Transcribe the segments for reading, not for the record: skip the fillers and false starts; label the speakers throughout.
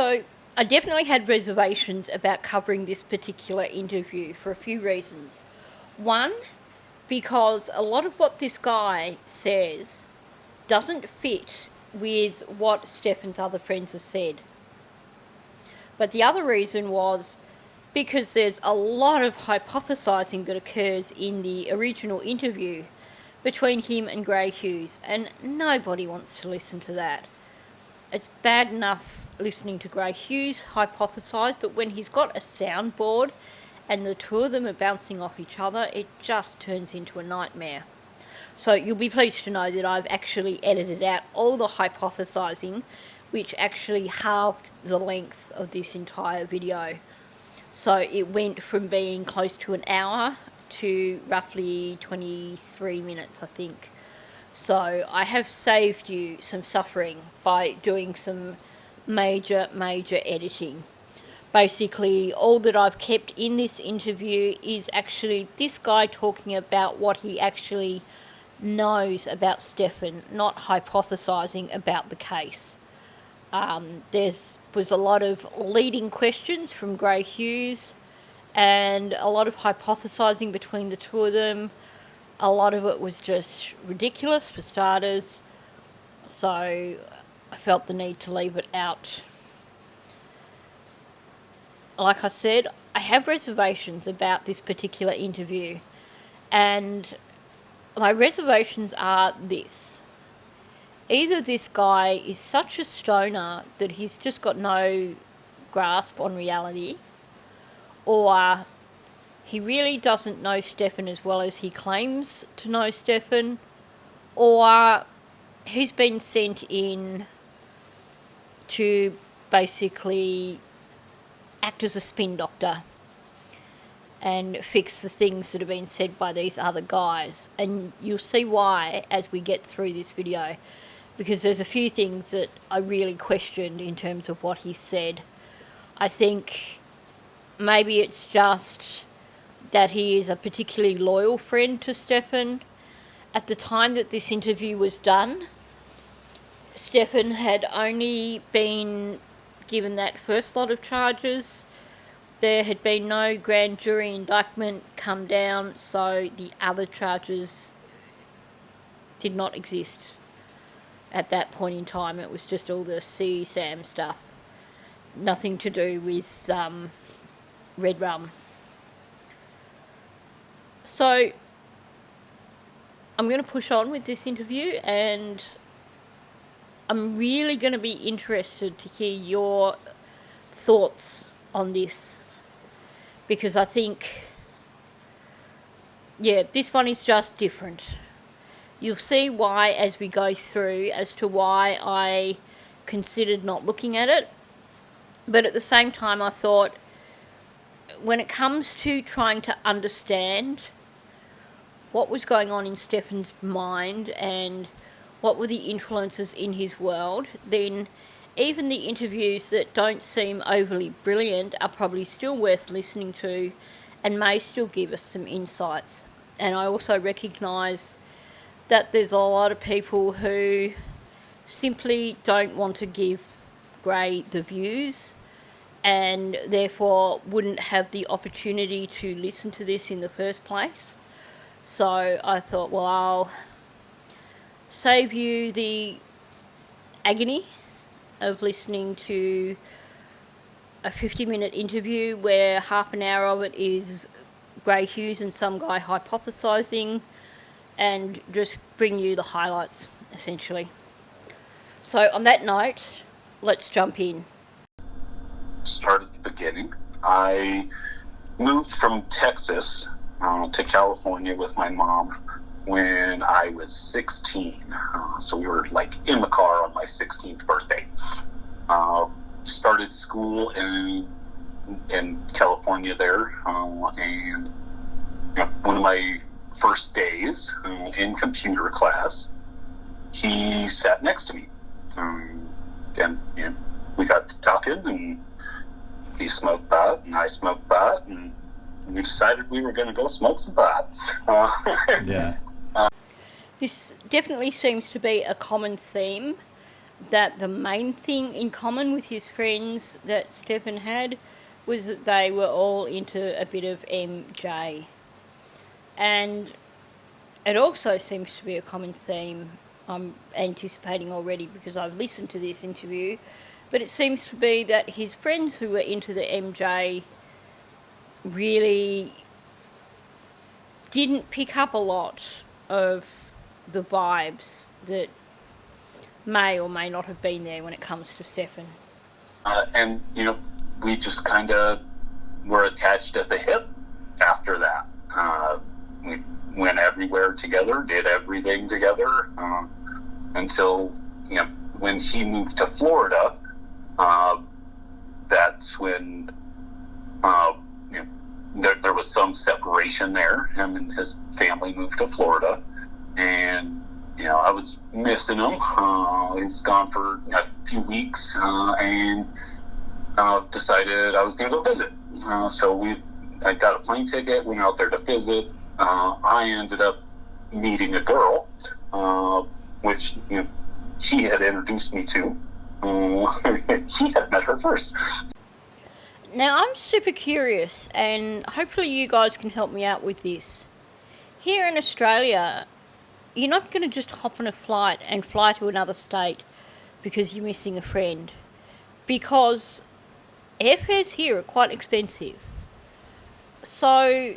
Speaker 1: So I definitely had reservations about covering this particular interview for a few reasons. One, because a lot of what this guy says doesn't fit with what Stefan's other friends have said. But the other reason was because there's a lot of hypothesising that occurs in the original interview between him and Gray Hughes, and nobody wants to listen to that. It's bad enough listening to Gray Hughes hypothesise, but when he's got a soundboard and the two of them are bouncing off each other, it just turns into a nightmare. So you'll be pleased to know that I've actually edited out all the hypothesising, which actually halved the length of this entire video. So it went from being close to an hour to roughly 23 minutes, I think. So I have saved you some suffering by doing some major editing. Basically, all that I've kept in this interview is actually this guy talking about what he actually knows about Stefan, not hypothesising about the case. There was a lot of leading questions from Gray Hughes and a lot of hypothesising between the two of them. A lot of it was just ridiculous for starters, so I felt the need to leave it out. Like I said, I have reservations about this particular interview, and my reservations are this. Either this guy is such a stoner that he's just got no grasp on reality, or he really doesn't know Stefan as well as he claims to know Stefan, or he's been sent in to basically act as a spin doctor and fix the things that have been said by these other guys. And you'll see why as we get through this video, because there's a few things that I really questioned in terms of what he said. I think maybe it's just that he is a particularly loyal friend to Stefan. At the time that this interview was done, Stefan had only been given that first lot of charges. There had been no grand jury indictment come down, so the other charges did not exist at that point in time. It was just all the CSAM stuff. Nothing to do with Red Rum. So I'm going to push on with this interview, and I'm really going to be interested to hear your thoughts on this, because I think, this one is just different. You'll see why as we go through as to why I considered not looking at it. But at the same time, I thought, when it comes to trying to understand what was going on in Stefan's mind and what were the influences in his world, then even the interviews that don't seem overly brilliant are probably still worth listening to and may still give us some insights. And I also recognise that there's a lot of people who simply don't want to give Gray the views and therefore wouldn't have the opportunity to listen to this in the first place. So I thought, well, I'll save you the agony of listening to a 50-minute interview where half an hour of it is Gray Hughes and some guy hypothesising, and just bring you the highlights, essentially. So on that note, let's jump in.
Speaker 2: Start at the beginning. I moved from Texas to California with my mom when I was 16. So we were like in the car on my 16th birthday. Started school in California there, and one of my first days in computer class, he sat next to me, and we got to talking, and he smoked pot and I smoked pot, and we decided we were going to go smoke some pot.
Speaker 1: This definitely seems to be a common theme that the main thing in common with his friends that Stephan had was that they were all into a bit of MJ. And it also seems to be a common theme I'm anticipating already because I've listened to this interview, but it seems to be that his friends who were into the MJ really didn't pick up a lot of the vibes that may or may not have been there when it comes to Stephan.
Speaker 2: And, we just kind of were attached at the hip after that. We went everywhere together, did everything together, until, when he moved to Florida, that's when, there was some separation there. Him and his family moved to Florida, and I was missing him. He was gone for a few weeks, and decided I was going to go visit. So I got a plane ticket, went out there to visit. I ended up meeting a girl, which he had introduced me to. He had met her first.
Speaker 1: Now, I'm super curious, and hopefully you guys can help me out with this. Here in Australia, you're not going to just hop on a flight and fly to another state because you're missing a friend. Because airfares here are quite expensive. So,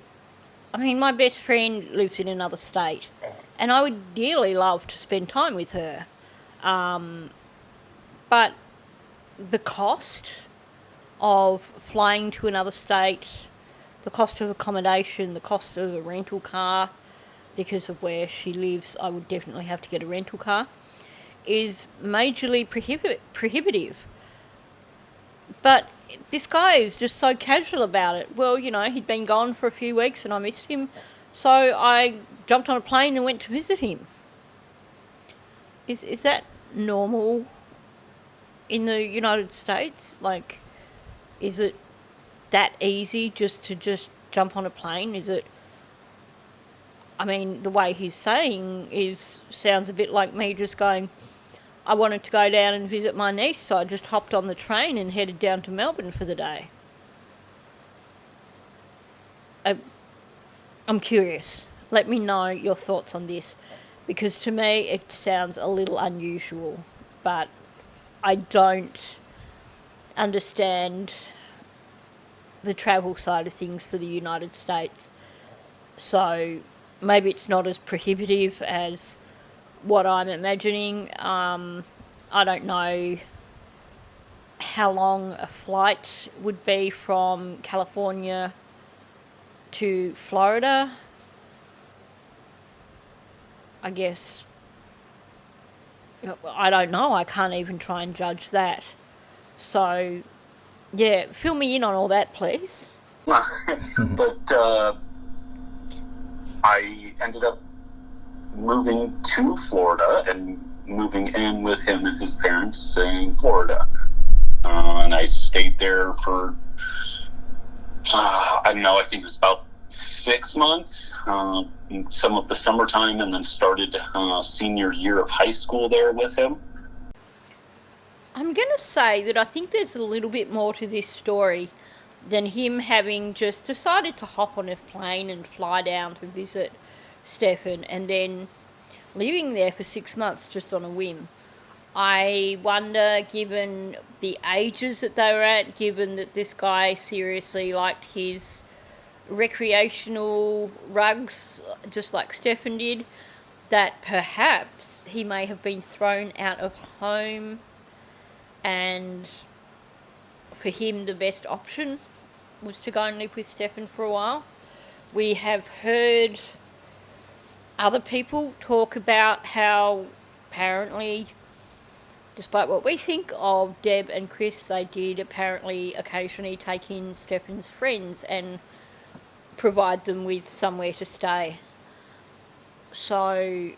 Speaker 1: my best friend lives in another state, and I would dearly love to spend time with her. But the cost of flying to another state, the cost of accommodation, the cost of a rental car, because of where she lives, I would definitely have to get a rental car, is majorly prohibitive. But this guy is just so casual about it. Well, he'd been gone for a few weeks and I missed him, so I jumped on a plane and went to visit him. Is that normal in the United States? Like, is it that easy just to jump on a plane? Is it... the way he's saying sounds a bit like me just going, I wanted to go down and visit my niece, so I just hopped on the train and headed down to Melbourne for the day. I'm curious. Let me know your thoughts on this, because to me it sounds a little unusual, but I don't understand the travel side of things for the United States. So maybe it's not as prohibitive as what I'm imagining. I don't know how long a flight would be from California to Florida. I guess, I don't know. I can't even try and judge that. So, yeah, fill me in on all that, please.
Speaker 2: But I ended up moving to Florida and moving in with him and his parents in Florida. And I stayed there for, I don't know, I think it was about 6 months, some of the summertime, and then started senior year of high school there with him.
Speaker 1: I'm going to say that I think there's a little bit more to this story than him having just decided to hop on a plane and fly down to visit Stephan and then living there for 6 months just on a whim. I wonder, given the ages that they were at, given that this guy seriously liked his recreational rugs, just like Stephan did, that perhaps he may have been thrown out of home, and for him the best option was to go and live with Stephan for a while. We have heard other people talk about how apparently, despite what we think of Deb and Chris, they did apparently occasionally take in Stephan's friends and provide them with somewhere to stay. So,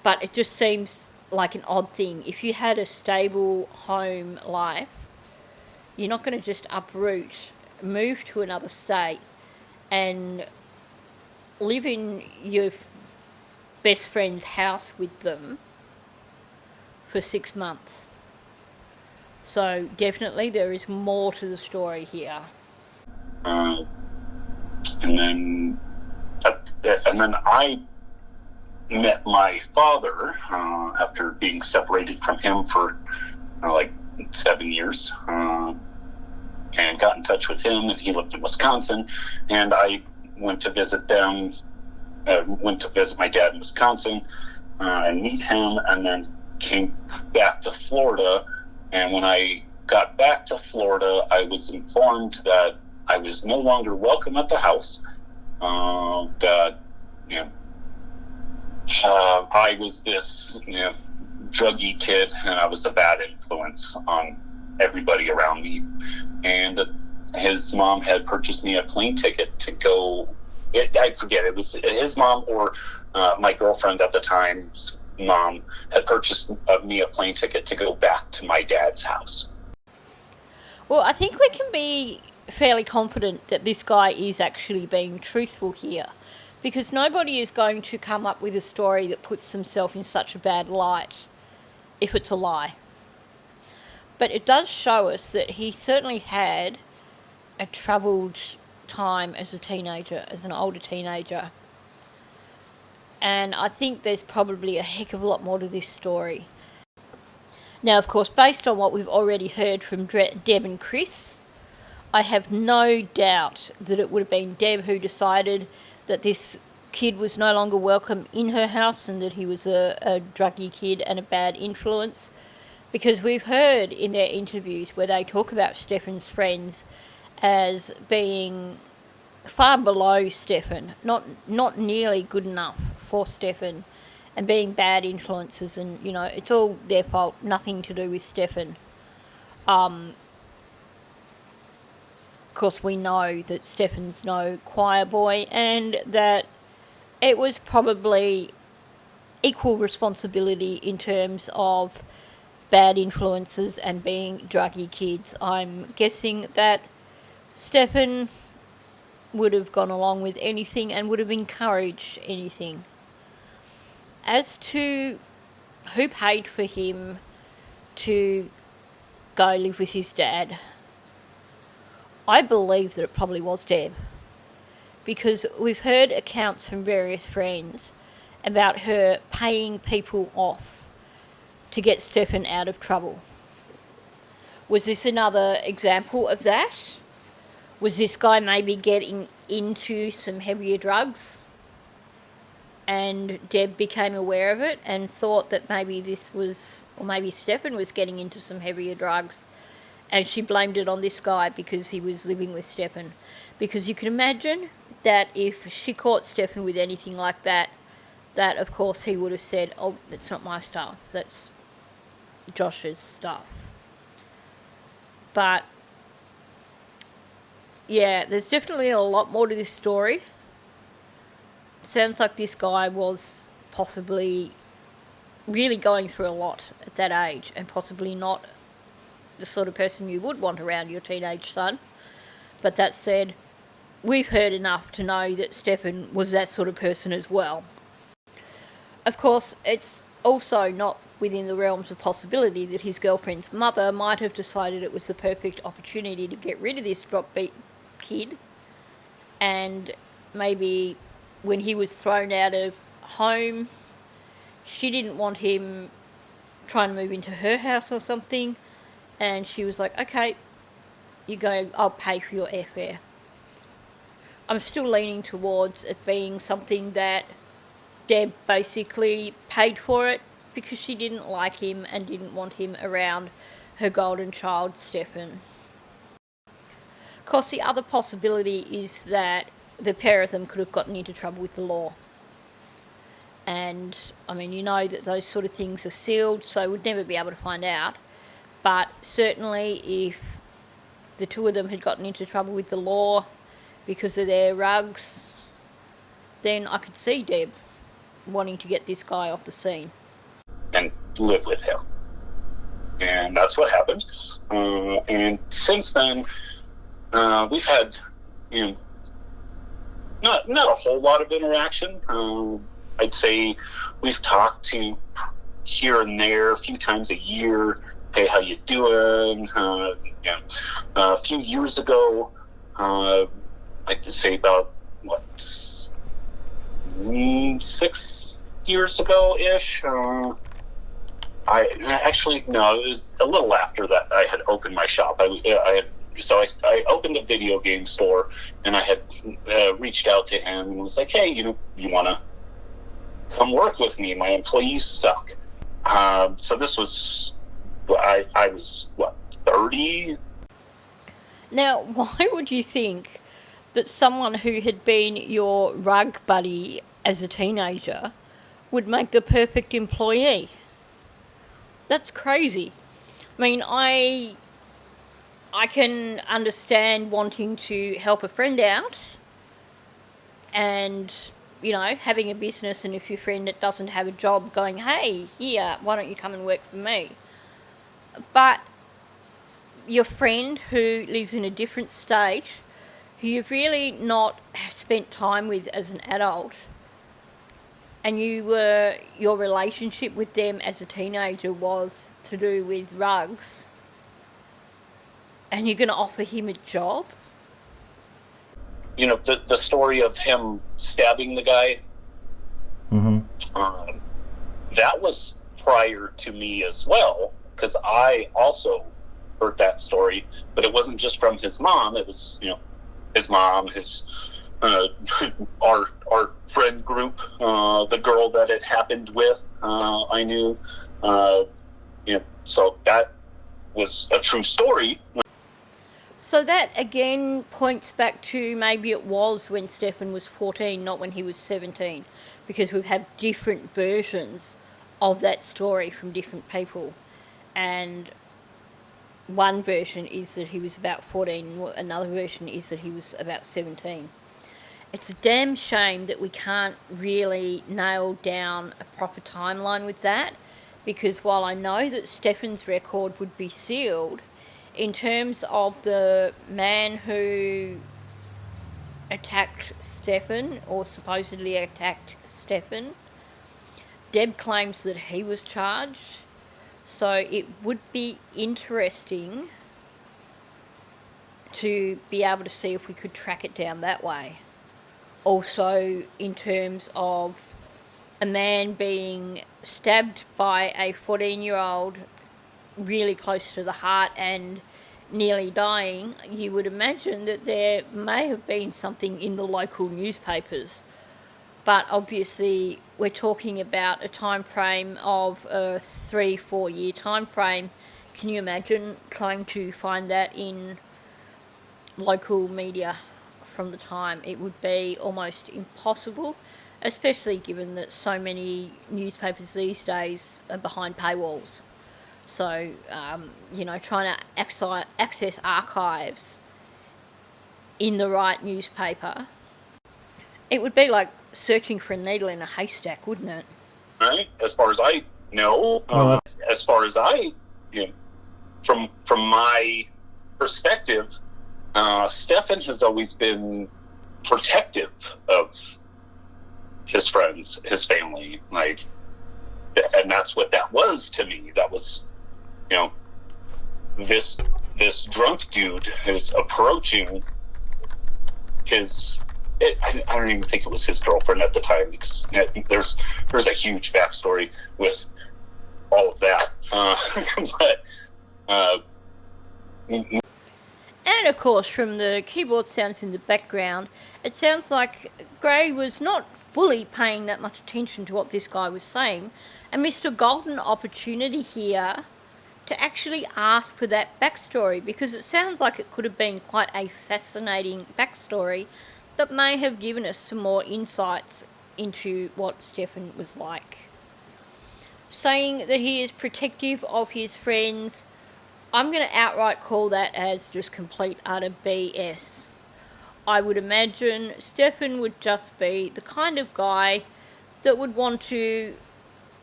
Speaker 1: but it just seems like an odd thing. If you had a stable home life, you're not going to just uproot, move to another state and live in your best friend's house with them for 6 months. So definitely there is more to the story here.
Speaker 2: And then I met my father after being separated from him for like 7 years, and got in touch with him, and he lived in Wisconsin, and I went to visit them. Went to visit my dad in Wisconsin and meet him, and then came back to Florida. And when I got back to Florida, I was informed that I was no longer welcome at the house. That I was this druggy kid, and I was a bad influence on everybody around me. And his mom had purchased me a plane ticket to go. I forget, it was his mom or my girlfriend at the time's mom had purchased me a plane ticket to go back to my dad's house.
Speaker 1: Well, I think we can be fairly confident that this guy is actually being truthful here, because nobody is going to come up with a story that puts themselves in such a bad light if it's a lie. But it does show us that he certainly had a troubled time as a teenager, as an older teenager. And I think there's probably a heck of a lot more to this story. Now, of course, based on what we've already heard from Deb and Chris, I have no doubt that it would have been Deb who decided that this kid was no longer welcome in her house and that he was a druggy kid and a bad influence. Because we've heard in their interviews where they talk about Stefan's friends as being far below Stefan, not nearly good enough for Stefan, and being bad influences, and it's all their fault, nothing to do with Stefan. Of course, we know that Stefan's no choir boy, and that it was probably equal responsibility in terms of bad influences and being druggy kids. I'm guessing that Stefan would have gone along with anything and would have encouraged anything. As to who paid for him to go live with his dad, I believe that it probably was Deb, because we've heard accounts from various friends about her paying people off to get Stefan out of trouble. Was this another example of that? Was this guy maybe getting into some heavier drugs and Deb became aware of it and thought that maybe maybe Stefan was getting into some heavier drugs, and she blamed it on this guy because he was living with Stefan? Because you can imagine that if she caught Stefan with anything like that, of course he would have said, "Oh, that's not my stuff, that's Josh's stuff." But yeah, there's definitely a lot more to this story. Sounds like this guy was possibly really going through a lot at that age, and possibly not the sort of person you would want around your teenage son. But that said, we've heard enough to know that Stefan was that sort of person as well. Of course, it's also not within the realms of possibility that his girlfriend's mother might have decided it was the perfect opportunity to get rid of this drop-beat kid, and maybe when he was thrown out of home, she didn't want him trying to move into her house or something, and she was like, "Okay, you go, I'll pay for your airfare." I'm still leaning towards it being something that Deb basically paid for it because she didn't like him and didn't want him around her golden child, Stefan. Of course, the other possibility is that the pair of them could have gotten into trouble with the law. And, I mean, that those sort of things are sealed, so we'd never be able to find out. But certainly if the two of them had gotten into trouble with the law because of their rugs, then I could see Deb wanting to get this guy off the scene.
Speaker 2: And live with him. And that's what happened. And since then, we've had, not a whole lot of interaction. I'd say we've talked to here and there, a few times a year. Hey, how you doing? A few years ago, I'd like to say about, 6 years ago-ish, no, it was a little after that I had opened my shop. I opened a video game store, and I had reached out to him and was like, hey, you want to come work with me? My employees suck. So this was, I was, 30?
Speaker 1: Now, why would you think that someone who had been your rug buddy as a teenager would make the perfect employee? That's crazy. I mean, I can understand wanting to help a friend out and, having a business, and if your friend that doesn't have a job going, hey, here, why don't you come and work for me? But your friend who lives in a different state, who you've really not spent time with as an adult, and your relationship with them as a teenager was to do with rugs, and you're going to offer him a job?
Speaker 2: The story of him stabbing the guy, that was prior to me as well, because I also heard that story, but it wasn't just from his mom. It was, his mom, his our friend group, the girl that it happened with, I knew, so that was a true story.
Speaker 1: So that again points back to maybe it was when Stephan was 14, not when he was 17, because we've had different versions of that story from different people. And one version is that he was about 14, another version is that he was about 17. It's a damn shame that we can't really nail down a proper timeline with that, because while I know that Stephan's record would be sealed, in terms of the man who attacked Stephan, or supposedly attacked Stephan, Deb claims that he was charged. So it would be interesting to be able to see if we could track it down that way. Also, in terms of a man being stabbed by a 14-year-old really close to the heart and nearly dying, you would imagine that there may have been something in the local newspapers. But obviously we're talking about a time frame of a 3-4 year time frame. Can you imagine trying to find that in local media from the time? It would be almost impossible, especially given that so many newspapers these days are behind paywalls. So, trying to access archives in the right newspaper, it would be like searching for a needle in a haystack, wouldn't it?
Speaker 2: Right. As far as I know, from my perspective, Stephan has always been protective of his friends, his family, and that's what that was to me. That was, this drunk dude is approaching his. I don't even think it was his girlfriend at the time, because there's a huge backstory with all of that.
Speaker 1: And of course, from the keyboard sounds in the background, it sounds like Gray was not fully paying that much attention to what this guy was saying, and missed a golden opportunity here to actually ask for that backstory, because it sounds like it could have been quite a fascinating backstory that may have given us some more insights into what Stephan was like. Saying that he is protective of his friends, I'm going to outright call that as just complete utter BS. I would imagine Stephan would just be the kind of guy that would want to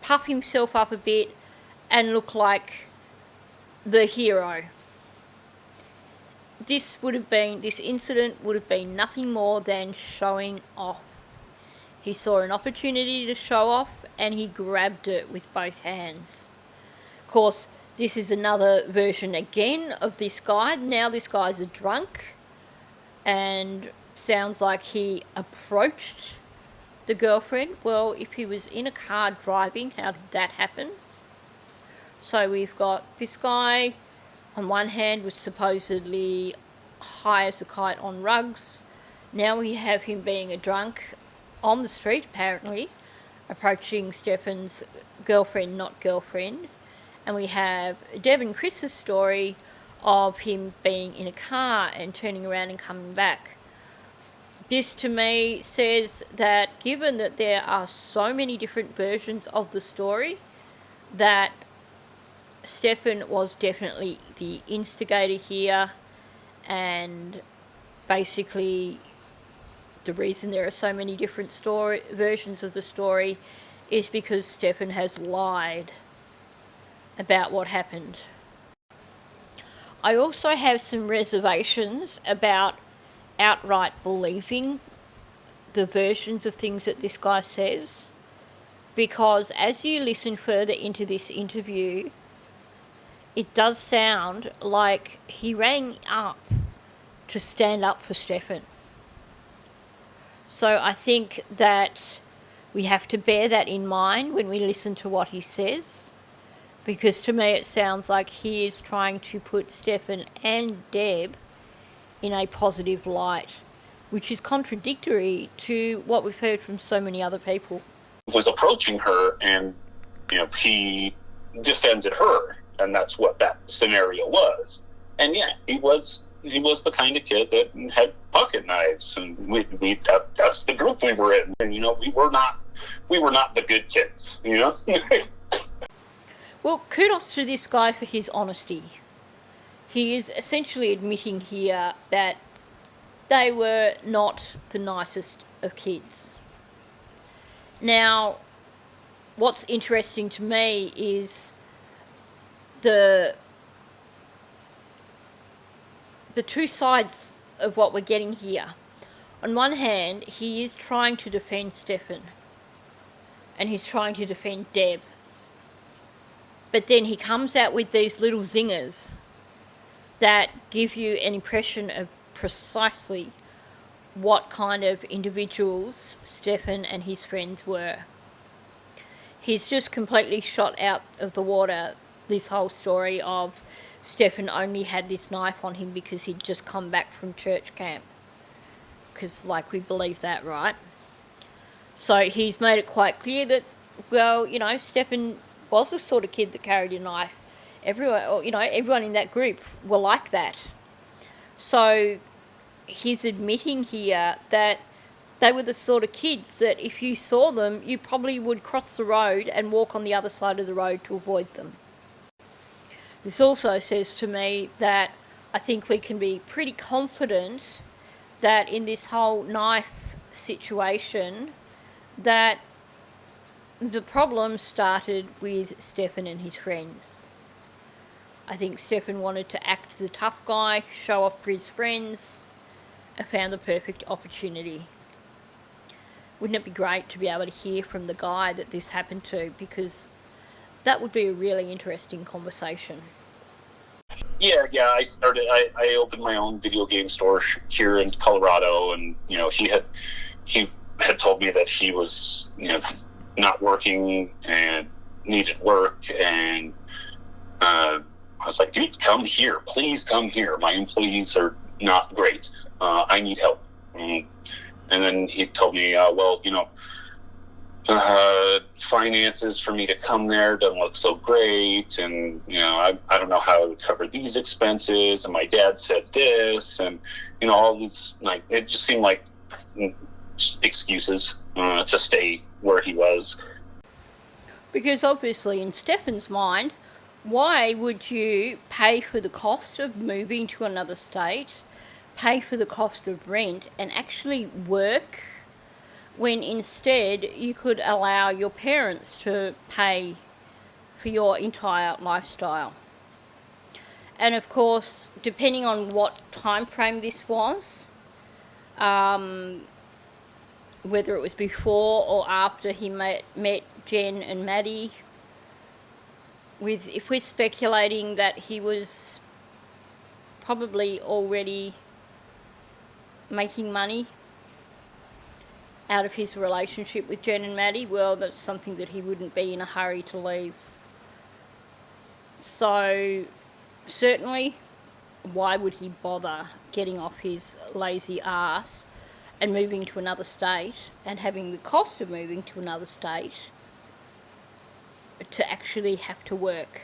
Speaker 1: puff himself up a bit and look like the hero. This incident would have been nothing more than showing off. He saw an opportunity to show off, and he grabbed it with both hands. Of course, this is another version again of this guy. Now this guy's a drunk, and sounds like he approached the girlfriend. Well, if he was in a car driving, how did that happen? So we've got this guy, on one hand, was supposedly high as a kite on rugs. Now we have him being a drunk on the street, apparently, approaching Stefan's girlfriend, not girlfriend. And we have Deb and Chris's story of him being in a car and turning around and coming back. This to me says that given that there are so many different versions of the story, that Stefan was definitely the instigator here, and basically the reason there are so many different versions of the story is because Stefan has lied about what happened. I also have some reservations about outright believing the versions of things that this guy says, because as you listen further into this interview, it does sound like he rang up to stand up for Stefan. So I think that we have to bear that in mind when we listen to what he says, because to me it sounds like he is trying to put Stefan and Deb in a positive light, which is contradictory to what we've heard from so many other people.
Speaker 2: Was approaching her, and he defended her, and that's what that scenario was. And yeah, he was the kind of kid that had pocket knives, and that's the group we were in. And we were not the good kids.
Speaker 1: Well, kudos to this guy for his honesty. He is essentially admitting here that they were not the nicest of kids. Now, what's interesting to me is the two sides of what we're getting here. On one hand, he is trying to defend Stefan, and he's trying to defend Deb. But then he comes out with these little zingers that give you an impression of precisely what kind of individuals Stefan and his friends were. He's just completely shot out of the water this whole story of Stefan only had this knife on him because he'd just come back from church camp. Because, we believe that, right? So he's made it quite clear that, Stefan was the sort of kid that carried a knife. Everyone in that group were like that. So he's admitting here that they were the sort of kids that if you saw them, you probably would cross the road and walk on the other side of the road to avoid them. This also says to me that I think we can be pretty confident that in this whole knife situation, that the problem started with Stefan and his friends. I think Stefan wanted to act the tough guy, show off for his friends, and found the perfect opportunity. Wouldn't it be great to be able to hear from the guy that this happened to? Because that would be a really interesting conversation.
Speaker 2: Yeah. I opened my own video game store here in Colorado, and he had told me that he was not working and needed work, and I was like, dude, come here, please come here. My employees are not great. I need help. And then he told me, finances for me to come there doesn't look so great, and I don't know how I would cover these expenses, and my dad said this, and all these, it just seemed like excuses to stay where he was.
Speaker 1: Because obviously in Stefan's mind, why would you pay for the cost of moving to another state, pay for the cost of rent, and actually work when instead you could allow your parents to pay for your entire lifestyle? And of course, depending on what time frame this was, whether it was before or after he met Jen and Maddie, if we're speculating that he was probably already making money out of his relationship with Jen and Maddie, well, that's something that he wouldn't be in a hurry to leave. So, certainly, why would he bother getting off his lazy ass and moving to another state and having the cost of moving to another state to actually have to work?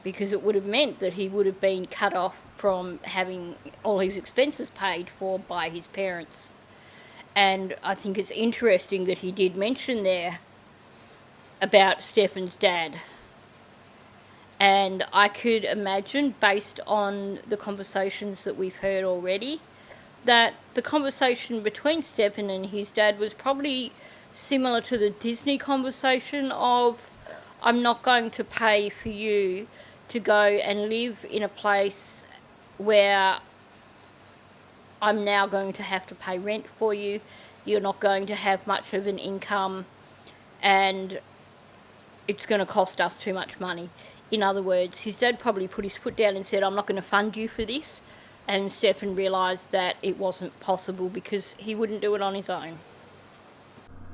Speaker 1: Because it would have meant that he would have been cut off from having all his expenses paid for by his parents. And I think it's interesting that he did mention there about Stefan's dad. And I could imagine, based on the conversations that we've heard already, that the conversation between Stefan and his dad was probably similar to the Disney conversation of, I'm not going to pay for you to go and live in a place where I'm now going to have to pay rent for you. You're not going to have much of an income, and it's going to cost us too much money. In other words, his dad probably put his foot down and said, I'm not going to fund you for this. And Stefan realised that it wasn't possible because he wouldn't do it on his own.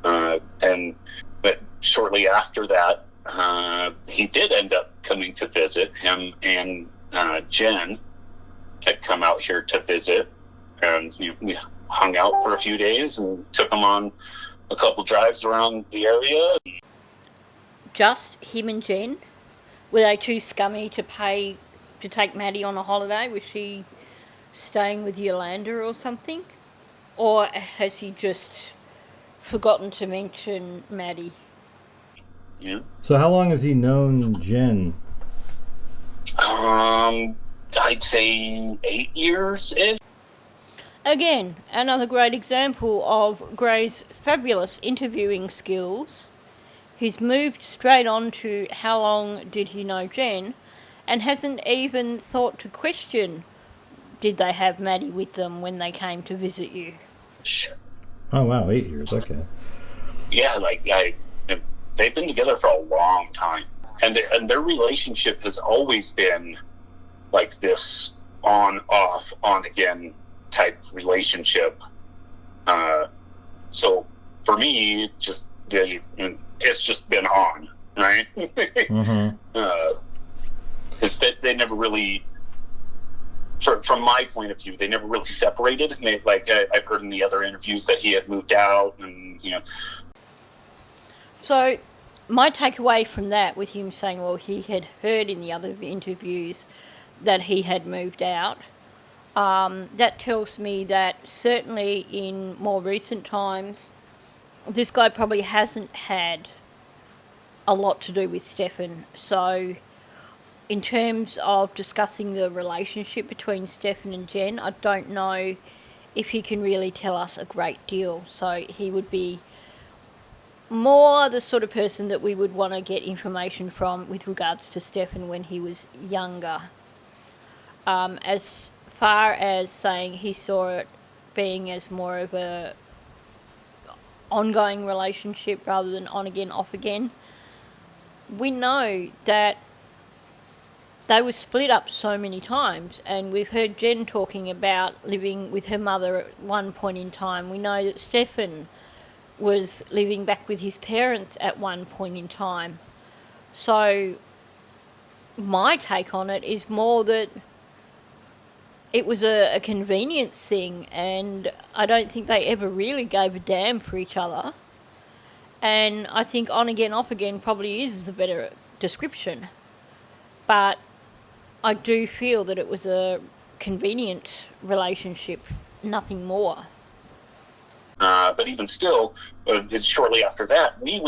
Speaker 2: But shortly after that, he did end up coming to visit. Him and Jen had come out here to visit, and we hung out for a few days and took him on a couple drives around the area.
Speaker 1: Just him and Jen? Were they too scummy to pay to take Maddie on a holiday? Was she staying with Yolanda or something? Or has he just forgotten to mention Maddie?
Speaker 2: Yeah.
Speaker 3: So how long has he known Jen?
Speaker 2: I'd say 8 years-ish.
Speaker 1: Again, another great example of Gray's fabulous interviewing skills. He's moved straight on to how long did he know Jen, and hasn't even thought to question, did they have Maddie with them when they came to visit you?
Speaker 3: Oh wow, 8 years, okay.
Speaker 2: Yeah, they've been together for a long time, and their relationship has always been like this on-off, on-again type relationship. So for me, it's just been on, right?
Speaker 3: Mm-hmm.
Speaker 2: It's that they never really, from my point of view, they never really separated. And I've heard in the other interviews that he had moved out, and
Speaker 1: So my takeaway from that, with him saying, well, he had heard in the other interviews that he had moved out, that tells me that certainly in more recent times, this guy probably hasn't had a lot to do with Stefan. So in terms of discussing the relationship between Stefan and Jen, I don't know if he can really tell us a great deal. So he would be more the sort of person that we would want to get information from with regards to Stefan when he was younger. As far as saying he saw it being as more of a ongoing relationship rather than on again, off again, we know that they were split up so many times, and we've heard Jen talking about living with her mother at one point in time. We know that Stefan was living back with his parents at one point in time. So my take on it is more that it was a convenience thing, and I don't think they ever really gave a damn for each other. And I think on again, off again probably is the better description. But I do feel that it was a convenient relationship, nothing more.
Speaker 2: But even still, shortly after that, me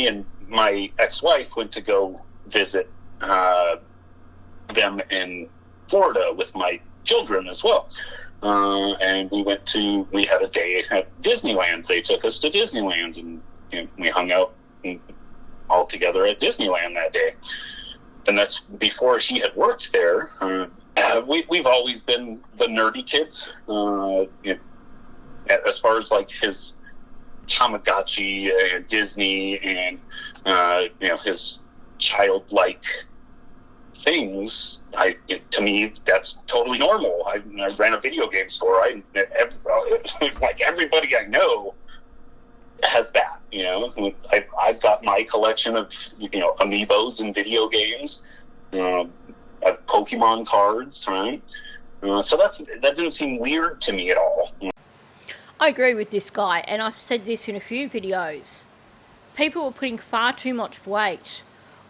Speaker 2: and my ex-wife went to go visit them in Florida with my children as well. And we had a day at Disneyland. They took us to Disneyland, and we hung out all together at Disneyland that day. And that's before he had worked there. We've always been the nerdy kids. As far as like his Tamagotchi and Disney and his childlike things. To me, that's totally normal. I ran a video game store. Like everybody I know has that. I've got my collection of amiibos and video games, Pokemon cards, right? So that doesn't seem weird to me at all.
Speaker 1: I agree with this guy, and I've said this in a few videos. People are putting far too much weight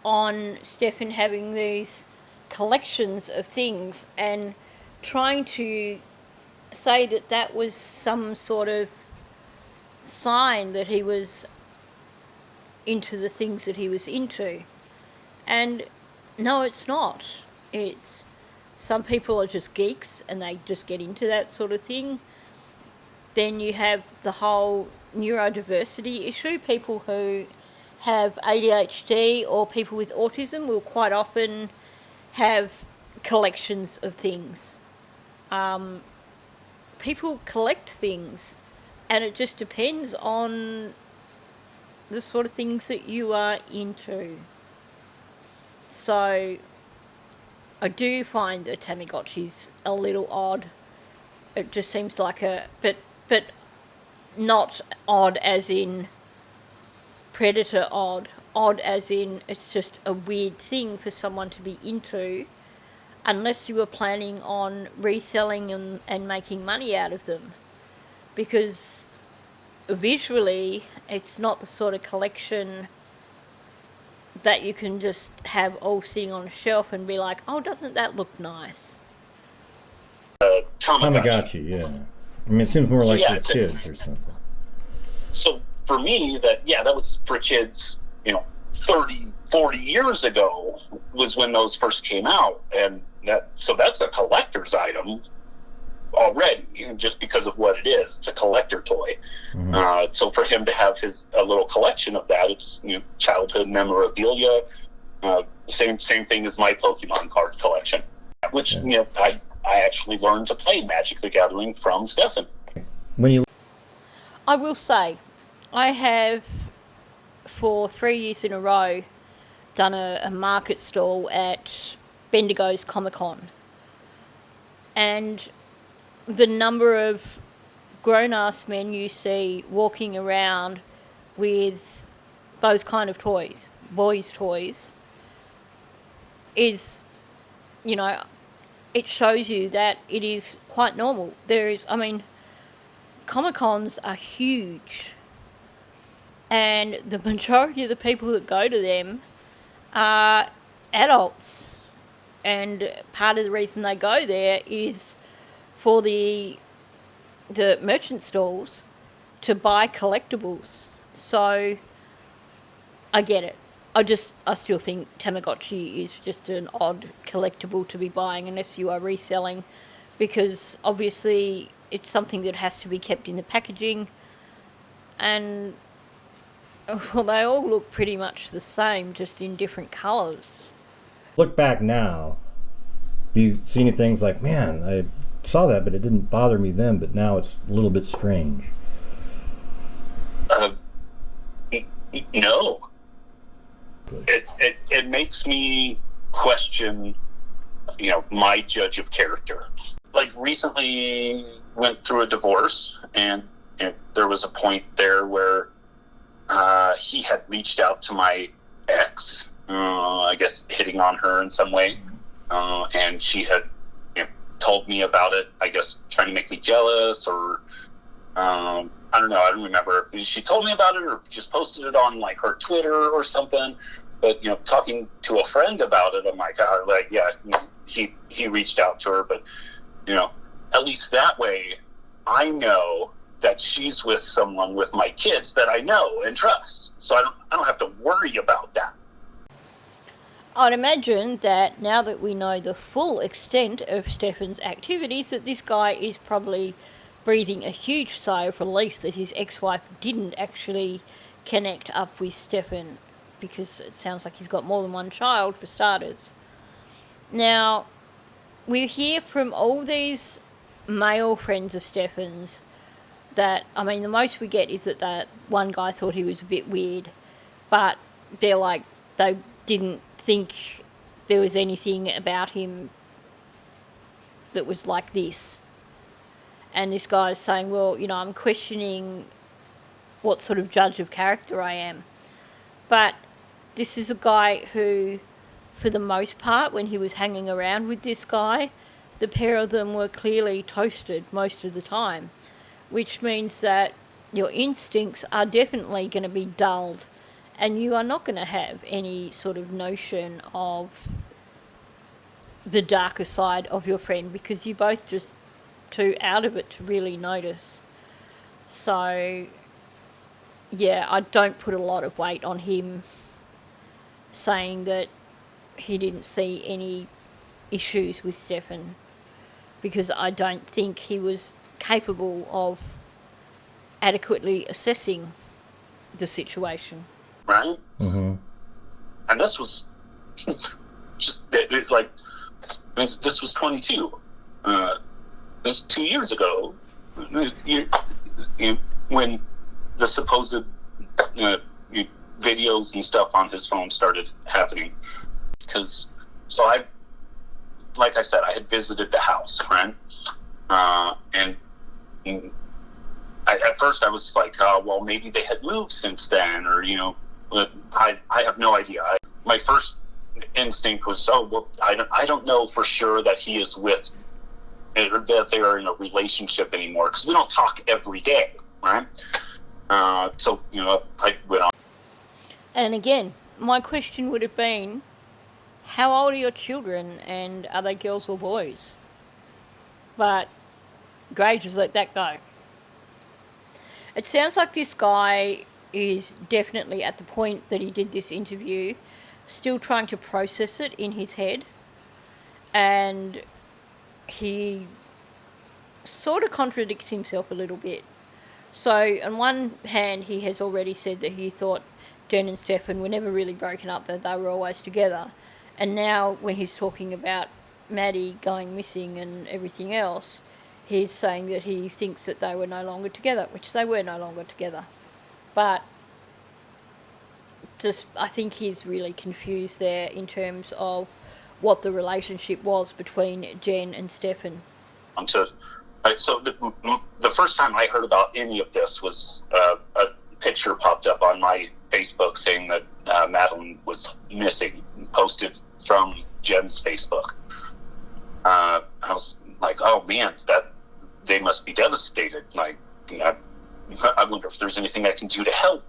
Speaker 1: on Stefan having these collections of things and trying to say that that was some sort of sign that he was into the things that he was into. And no, it's not. It's some people are just geeks and they just get into that sort of thing. Then you have the whole neurodiversity issue. People who have ADHD or people with autism will quite often have collections of things. People collect things, and it just depends on the sort of things that you are into. So I do find the Tamagotchis a little odd. It just seems like but not odd as in predator odd as in it's just a weird thing for someone to be into, unless you were planning on reselling and making money out of them, because visually it's not the sort of collection that you can just have all sitting on a shelf and be like, oh, doesn't that look nice?
Speaker 3: Tamagotchi, yeah. I mean, it seems more like for kids or something.
Speaker 2: So for me, that was for kids, 30, 40 years ago was when those first came out. And that's a collector's item already, just because of what it is. It's a collector toy. Mm-hmm. So for him to have a little collection of that, it's childhood memorabilia. Same thing as my Pokemon card collection, which I actually learned to play Magic the Gathering from Stefan.
Speaker 1: I will say, I have for 3 years in a row done a market stall at Bendigo's Comic-Con, and the number of grown-ass men you see walking around with those kind of toys, boys' toys, is, it shows you that it is quite normal. Comic-Cons are huge, and the majority of the people that go to them are adults, and part of the reason they go there is for the merchant stalls to buy collectibles. So I get it. I still think Tamagotchi is just an odd collectible to be buying unless you are reselling, because obviously it's something that has to be kept in the packaging, and they all look pretty much the same, just in different colours.
Speaker 3: Look back now, do you see any things like, man, I saw that but it didn't bother me then, but now it's a little bit strange?
Speaker 2: No. It makes me question, my judge of character. Like, recently went through a divorce, and there was a point there where he had reached out to my ex, I guess hitting on her in some way, and she had told me about it, I guess trying to make me jealous, or I don't know, I don't remember if she told me about it or just posted it on like her Twitter or something. But talking to a friend about it, I'm like, he reached out to her, but at least that way I know that she's with someone with my kids that I know and trust, so I don't have to worry about that.
Speaker 1: I'd imagine that now that we know the full extent of Stefan's activities, that this guy is probably breathing a huge sigh of relief that his ex-wife didn't actually connect up with Stefan, because it sounds like he's got more than one child, for starters. Now, we hear from all these male friends of Stefan's that, I mean, the most we get is that one guy thought he was a bit weird, but they're like, they didn't think there was anything about him that was like this. And this guy's saying, well, you know, I'm questioning what sort of judge of character I am. But this is a guy who, for the most part, when he was hanging around with this guy, the pair of them were clearly toasted most of the time, which means that your instincts are definitely going to be dulled, and you are not going to have any sort of notion of the darker side of your friend, because you're both just too out of it to really notice. So, yeah, I don't put a lot of weight on him saying that he didn't see any issues with Stefan, because I don't think he was capable of adequately assessing the situation.
Speaker 2: Right?
Speaker 3: Mm-hmm.
Speaker 2: And this was just this was 22. This was 2 years ago, when the supposed videos and stuff on his phone started happening. Like I said, I had visited the house, right? And at first I was like, well, maybe they had moved since then, or, you know, I have no idea. My first instinct was, I don't know for sure that he is with, or that they are in a relationship anymore, because we don't talk every day, right? So, you know, I went on.
Speaker 1: And again, my question would have been, how old are your children, and are they girls or boys? But Gray just let that go. It sounds like this guy is definitely at the point that he did this interview, still trying to process it in his head, and he sort of contradicts himself a little bit. So on one hand, he has already said that he thought Jen and Stefan were never really broken up, that they were always together. And now when he's talking about Maddie going missing and everything else, he's saying that he thinks that they were no longer together, which they were no longer together. But just, I think he's really confused there in terms of what the relationship was between Jen and Stefan.
Speaker 2: So the first time I heard about any of this was a picture popped up on my Facebook saying that Madeline was missing, posted from Jen's Facebook. I was like, oh man, that they must be devastated. Like, you know, I wonder if there's anything I can do to help.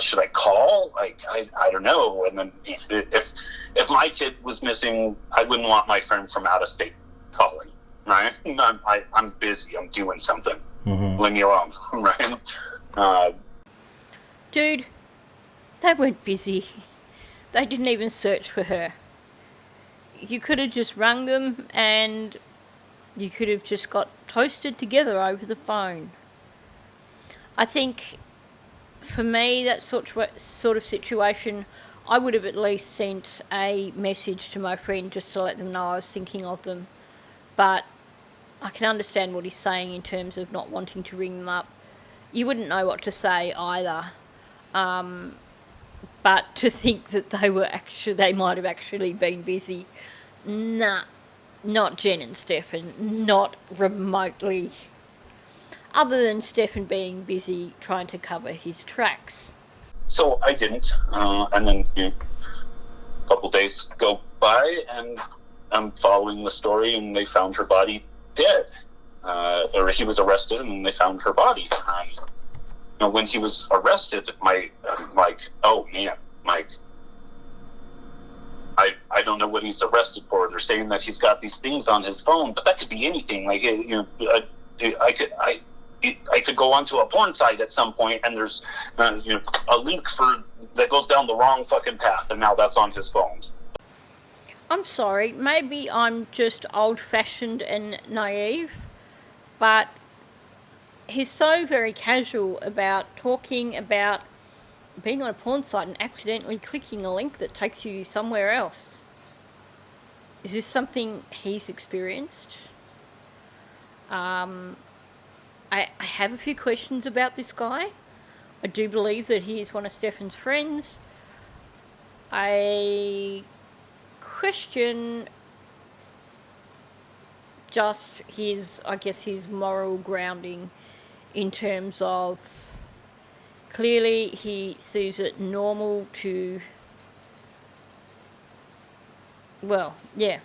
Speaker 2: Should I call? Like, I don't know. And then if my kid was missing, I wouldn't want my friend from out of state calling. Right? I'm busy. I'm doing something.
Speaker 3: Mm-hmm.
Speaker 2: Leave me alone. Right?
Speaker 1: Dude, they weren't busy. They didn't even search for her. You could have just rung them and you could have just got toasted together over the phone. I think, for me, that sort of situation, I would have at least sent a message to my friend just to let them know I was thinking of them. But I can understand what he's saying in terms of not wanting to ring them up. You wouldn't know what to say either. But to think that they might have actually been busy, nah, not Jen and Stefan, not remotely. Other than Stefan being busy trying to cover his tracks.
Speaker 2: So I didn't, and then a couple days go by, and I'm following the story, and they found her body dead. Or he was arrested, and they found her body. When he was arrested, oh man, I don't know what he's arrested for. They're saying that he's got these things on his phone, but that could be anything. Like, I could go onto a porn site at some point, and there's a link that goes down the wrong fucking path, and now that's on his phone.
Speaker 1: I'm sorry, maybe I'm just old-fashioned and naive, but he's so very casual about talking about being on a porn site and accidentally clicking a link that takes you somewhere else. Is this something he's experienced? I have a few questions about this guy. I do believe that he is one of Stefan's friends. I question just his, I guess, his moral grounding in terms of clearly he sees it normal to, well, yeah,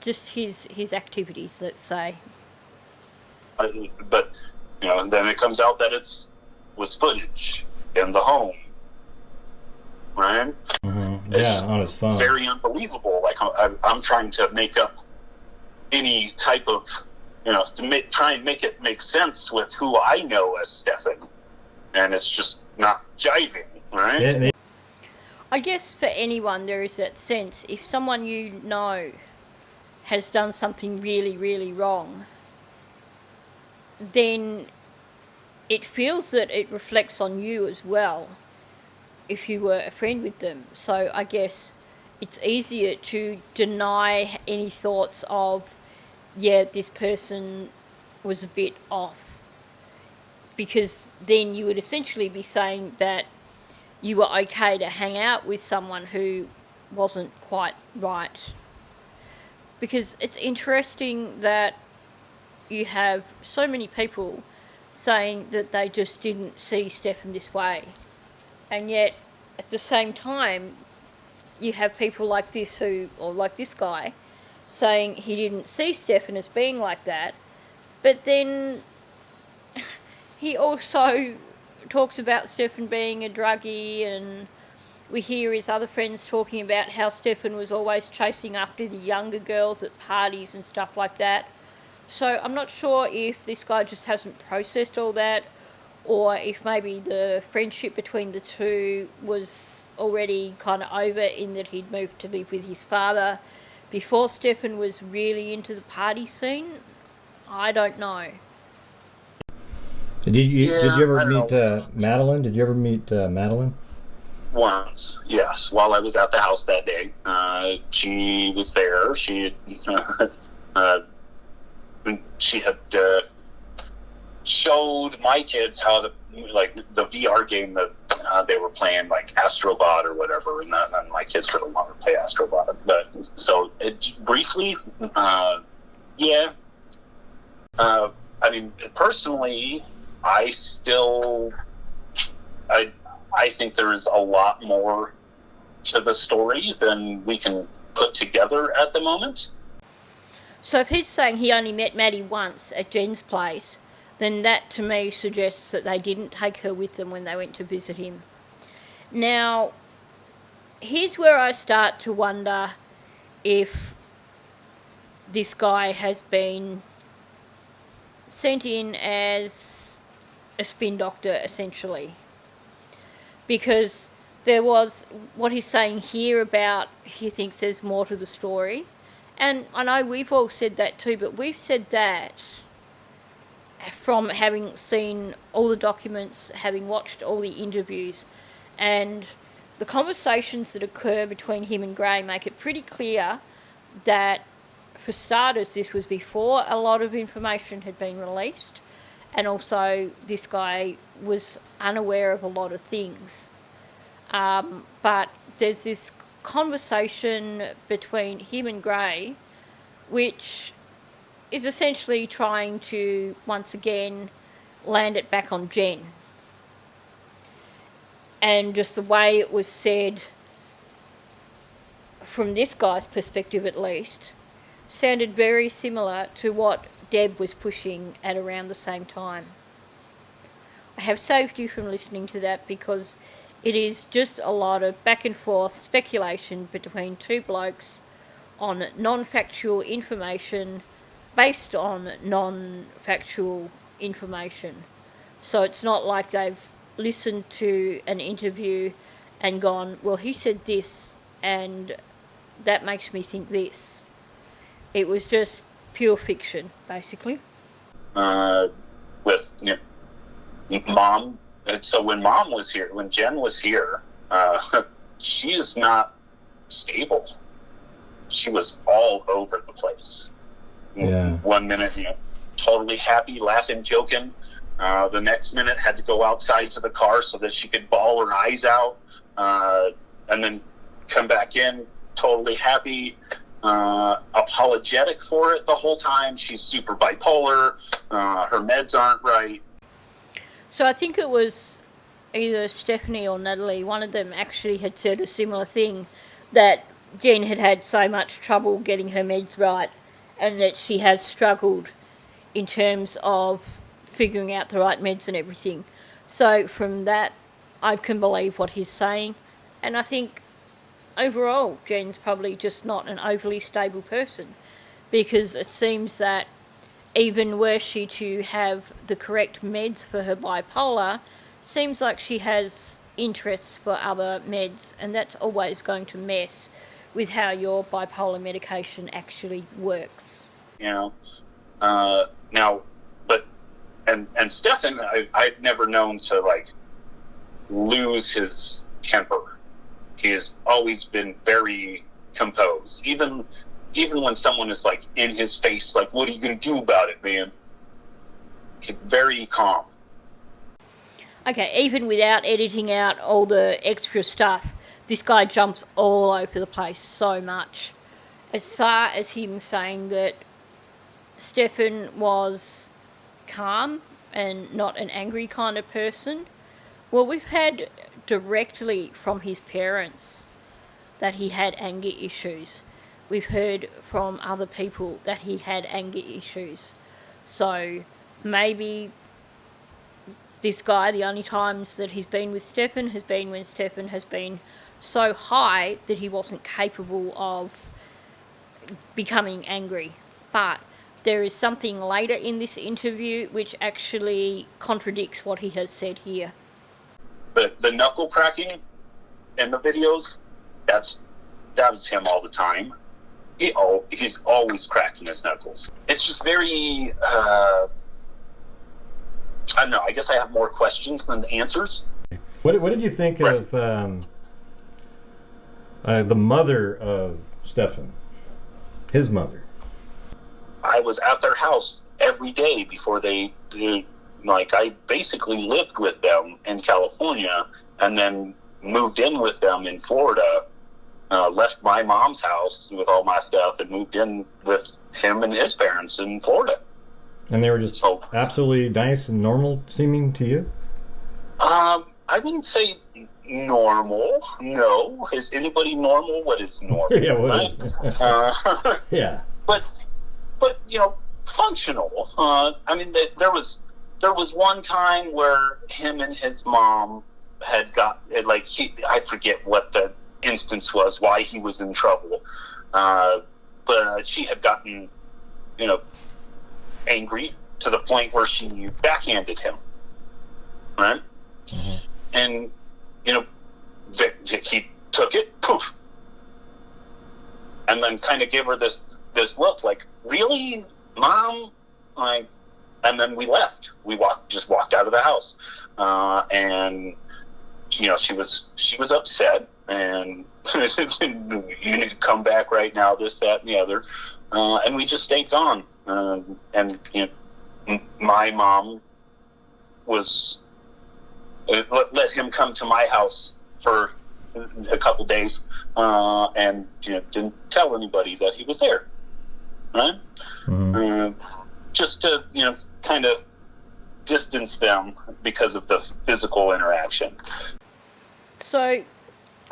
Speaker 1: just his activities, let's say.
Speaker 2: But, and then it comes out that was footage in the home, right?
Speaker 3: Mm-hmm. Yeah, on his phone.
Speaker 2: Very unbelievable. Like, I'm trying to make up any type of, try and make it make sense with who I know as Stefan, and it's just not jiving, right?
Speaker 3: Yeah,
Speaker 1: I guess for anyone there is that sense, if someone you know has done something really, really wrong, then it feels that it reflects on you as well if you were a friend with them. So I guess it's easier to deny any thoughts of, yeah, this person was a bit off, because then you would essentially be saying that you were okay to hang out with someone who wasn't quite right. Because it's interesting that you have so many people saying that they just didn't see Stefan this way. And yet, at the same time, you have people like this or like this guy, saying he didn't see Stefan as being like that. But then he also talks about Stefan being a druggie, and we hear his other friends talking about how Stefan was always chasing after the younger girls at parties and stuff like that. So I'm not sure if this guy just hasn't processed all that, or if maybe the friendship between the two was already kind of over, in that he'd moved to live with his father before Stefan was really into the party scene. I don't know.
Speaker 3: Did you ever meet Madeline? Did you ever meet Madeline?
Speaker 2: Once, yes. While I was at the house that day, she was there. She had showed my kids how to, like, the VR game that they were playing, like Astrobot or whatever, and my kids could no longer play Astrobot. But so briefly, yeah. I mean, personally, I think there is a lot more to the story than we can put together at the moment.
Speaker 1: So if he's saying he only met Maddie once at Jen's place, then that to me suggests that they didn't take her with them when they went to visit him. Now, here's where I start to wonder if this guy has been sent in as a spin doctor, essentially. Because there was what he's saying here about he thinks there's more to the story. And I know we've all said that too, but we've said that from having seen all the documents, having watched all the interviews, and the conversations that occur between him and Gray make it pretty clear that, for starters, this was before a lot of information had been released, and also this guy was unaware of a lot of things. But there's this conversation between him and Gray, which is essentially trying to, once again, land it back on Jen. And just the way it was said, from this guy's perspective at least, sounded very similar to what Deb was pushing at around the same time. I have saved you from listening to that because it is just a lot of back and forth speculation between two blokes on non-factual information based on non-factual information. So it's not like they've listened to an interview and gone, well, he said this and that makes me think this. It was just pure fiction, basically.
Speaker 2: With Mom, and so when Mom was here, when Jen was here, she is not stable. She was all over the place.
Speaker 3: Yeah.
Speaker 2: 1 minute, totally happy, laughing, joking. The next minute had to go outside to the car so that she could bawl her eyes out, and then come back in totally happy, apologetic for it the whole time. She's super bipolar. Her meds aren't right.
Speaker 1: So I think it was either Stephanie or Natalie, one of them actually had said a similar thing, that Jen had had so much trouble getting her meds right and that she has struggled in terms of figuring out the right meds and everything. So from that, I can believe what he's saying. And I think overall, Jen's probably just not an overly stable person, because it seems that even were she to have the correct meds for her bipolar, seems like she has interests for other meds, and that's always going to mess with how your bipolar medication actually works.
Speaker 2: Now, but and Stefan, I've never known to like lose his temper. He has always been very composed, even when someone is like in his face, like, "What are you gonna do about it, man?" He's very calm.
Speaker 1: Okay, even without editing out all the extra stuff, this guy jumps all over the place so much. As far as him saying that Stefan was calm and not an angry kind of person, well, we've had directly from his parents that he had anger issues. We've heard from other people that he had anger issues. So maybe this guy, the only times that he's been with Stefan has been when Stefan has been so high that he wasn't capable of becoming angry. But there is something later in this interview which actually contradicts what he has said here.
Speaker 2: The knuckle cracking in the videos, that was him all the time. He's always cracking his knuckles. It's just very, I don't know, I guess I have more questions than answers.
Speaker 3: What did you think of the mother of Stefan? His mother.
Speaker 2: I was at their house every day before they did. Like, I basically lived with them in California and then moved in with them in Florida, left my mom's house with all my stuff and moved in with him and his parents in Florida.
Speaker 3: And they were just absolutely nice and normal seeming to you?
Speaker 2: I wouldn't say normal. No. Is anybody normal? What is normal?
Speaker 3: Yeah, what is? Yeah.
Speaker 2: But functional. I mean, there was one time where him and his mom had got, like, I forget what the instance was, why he was in trouble. But she had gotten, angry to the point where she backhanded him. Right? Mm-hmm. And, he took it, poof. And then kind of gave her this look like, "Really, Mom?" Like, and then we left. We just walked out of the house, and she was upset, and "You need to come back right now." This, that, and the other, and we just stayed gone. And my mom was let him come to my house for a couple days, and didn't tell anybody that he was there. Right? Mm-hmm. Just to kind of distance them because of the physical interaction.
Speaker 1: So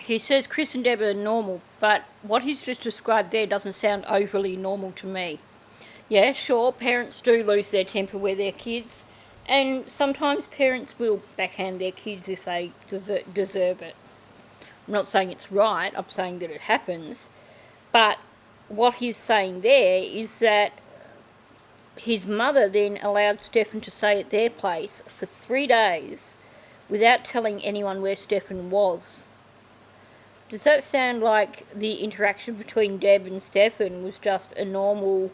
Speaker 1: he says Chris and Deb are normal, but what he's just described there doesn't sound overly normal to me. Yeah, sure, parents do lose their temper with their kids, and sometimes parents will backhand their kids if they deserve it. I'm not saying it's right, I'm saying that it happens, but what he's saying there is that his mother then allowed Stefan to stay at their place for 3 days without telling anyone where Stefan was. Does that sound like the interaction between Deb and Stefan was just a normal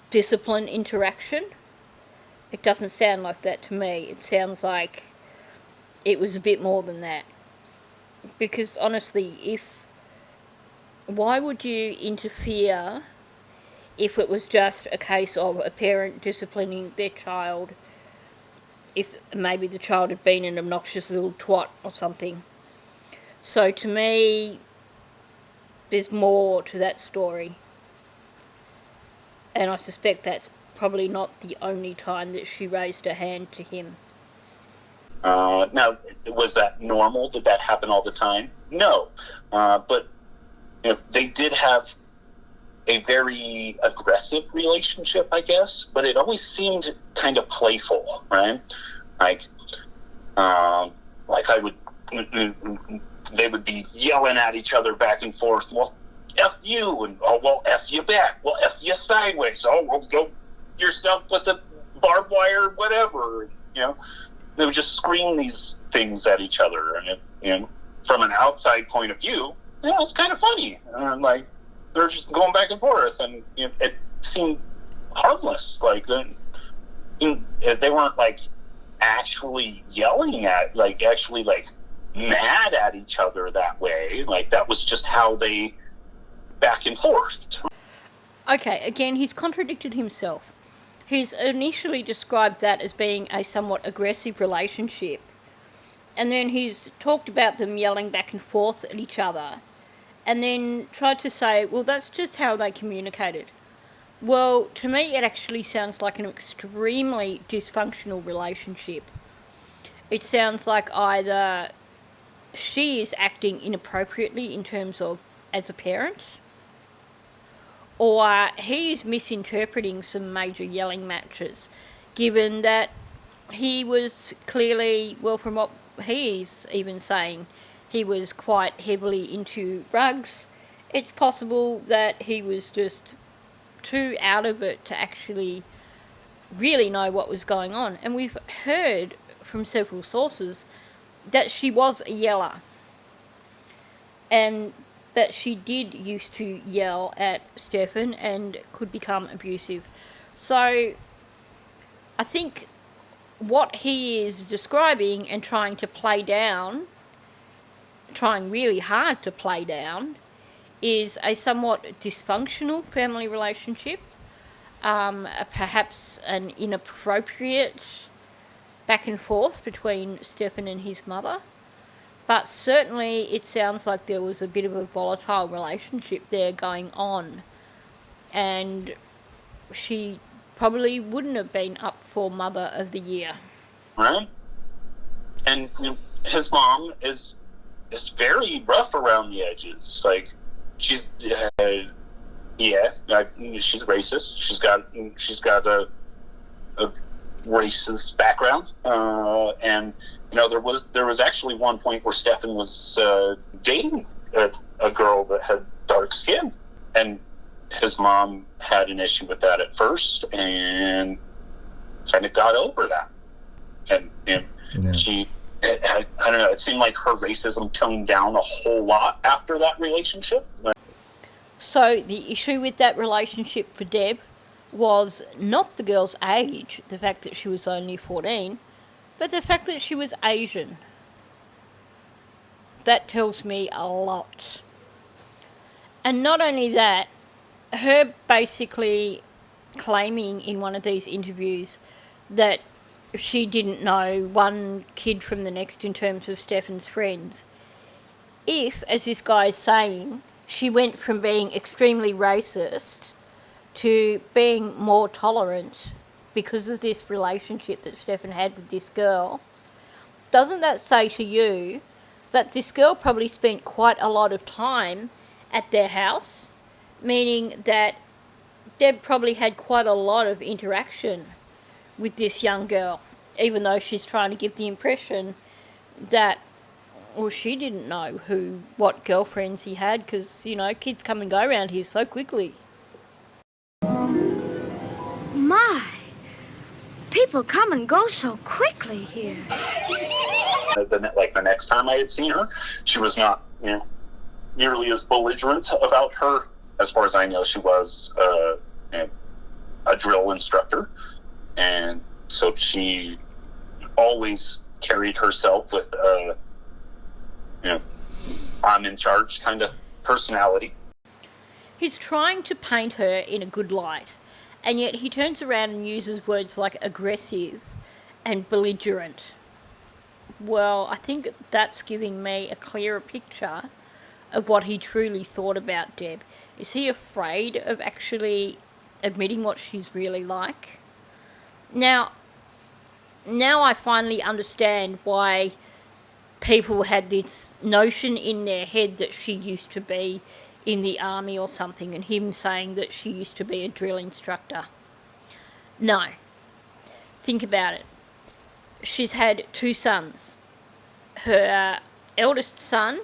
Speaker 1: discipline interaction? It doesn't sound like that to me. It sounds like it was a bit more than that. Because honestly, why would you interfere if it was just a case of a parent disciplining their child, if maybe the child had been an obnoxious little twat or something. So to me, there's more to that story. And I suspect that's probably not the only time that she raised her hand to him.
Speaker 2: Now, was that normal? Did that happen all the time? No. But they did have a very aggressive relationship, I guess, but it always seemed kind of playful, right? Like I would, they would be yelling at each other back and forth. Well, F you, and oh, well, F you back. Well, F you sideways. Oh, well, go yourself with the barbed wire, whatever. They would just scream these things at each other, and from an outside point of view, it's kind of funny. They're just going back and forth, and it seemed harmless. Like they weren't like actually yelling at, like actually like mad at each other that way. Like that was just how they back and forth.
Speaker 1: Okay, again, he's contradicted himself. He's initially described that as being a somewhat aggressive relationship, and then he's talked about them yelling back and forth at each other, and then tried to say, well, that's just how they communicated. Well, to me, it actually sounds like an extremely dysfunctional relationship. It sounds like either she is acting inappropriately in terms of as a parent, or he is misinterpreting some major yelling matches, given that he was clearly, well, from what he's even saying, he was quite heavily into rugs. It's possible that he was just too out of it to actually really know what was going on. And we've heard from several sources that she was a yeller, and that she did used to yell at Stefan and could become abusive. So I think what he is describing and trying really hard to play down, is a somewhat dysfunctional family relationship, perhaps an inappropriate back and forth between Stefan and his mother. But certainly it sounds like there was a bit of a volatile relationship there going on, and she probably wouldn't have been up for Mother of the Year.
Speaker 2: Right? And his mom is very rough around the edges. Like, she's she's racist. She's got a racist background, and there was actually one point where Stefan was dating a girl that had dark skin, and his mom had an issue with that at first, and kind of got over that, and she. I don't know, it seemed like her racism toned down a whole lot after that relationship.
Speaker 1: So the issue with that relationship for Deb was not the girl's age, the fact that she was only 14, but the fact that she was Asian. That tells me a lot. And not only that, her basically claiming in one of these interviews that she didn't know one kid from the next in terms of Stefan's friends. If, as this guy is saying, she went from being extremely racist to being more tolerant because of this relationship that Stefan had with this girl, doesn't that say to you that this girl probably spent quite a lot of time at their house, meaning that Deb probably had quite a lot of interaction with this young girl, even though she's trying to give the impression that, well, she didn't know what girlfriends he had, because, kids come and go around here so quickly.
Speaker 4: My, people come and go so quickly here.
Speaker 2: The next time I had seen her, she was not, nearly as belligerent about her. As far as I know, she was a drill instructor, and so she always carried herself with I'm in charge kind of personality.
Speaker 1: He's trying to paint her in a good light, and yet he turns around and uses words like aggressive and belligerent. Well, I think that's giving me a clearer picture of what he truly thought about Deb. Is he afraid of actually admitting what she's really like? Now I finally understand why people had this notion in their head that she used to be in the army or something, and him saying that she used to be a drill instructor. No. Think about it. She's had 2 sons. Her eldest son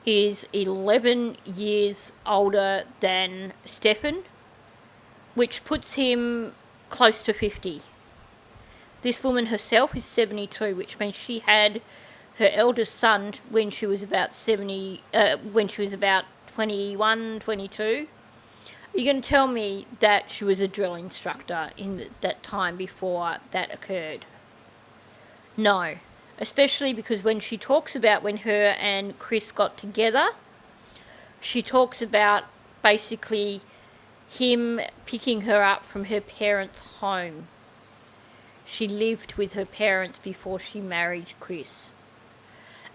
Speaker 1: is 11 years older than Stefan, which puts him close to 50. This woman herself is 72, which means she had her eldest son when she was about 21, 22. Are you going to tell me that she was a drill instructor in that time before that occurred? No. Especially because when she talks about when her and Chris got together, she talks about basically him picking her up from her parents' home. She lived with her parents before she married Chris.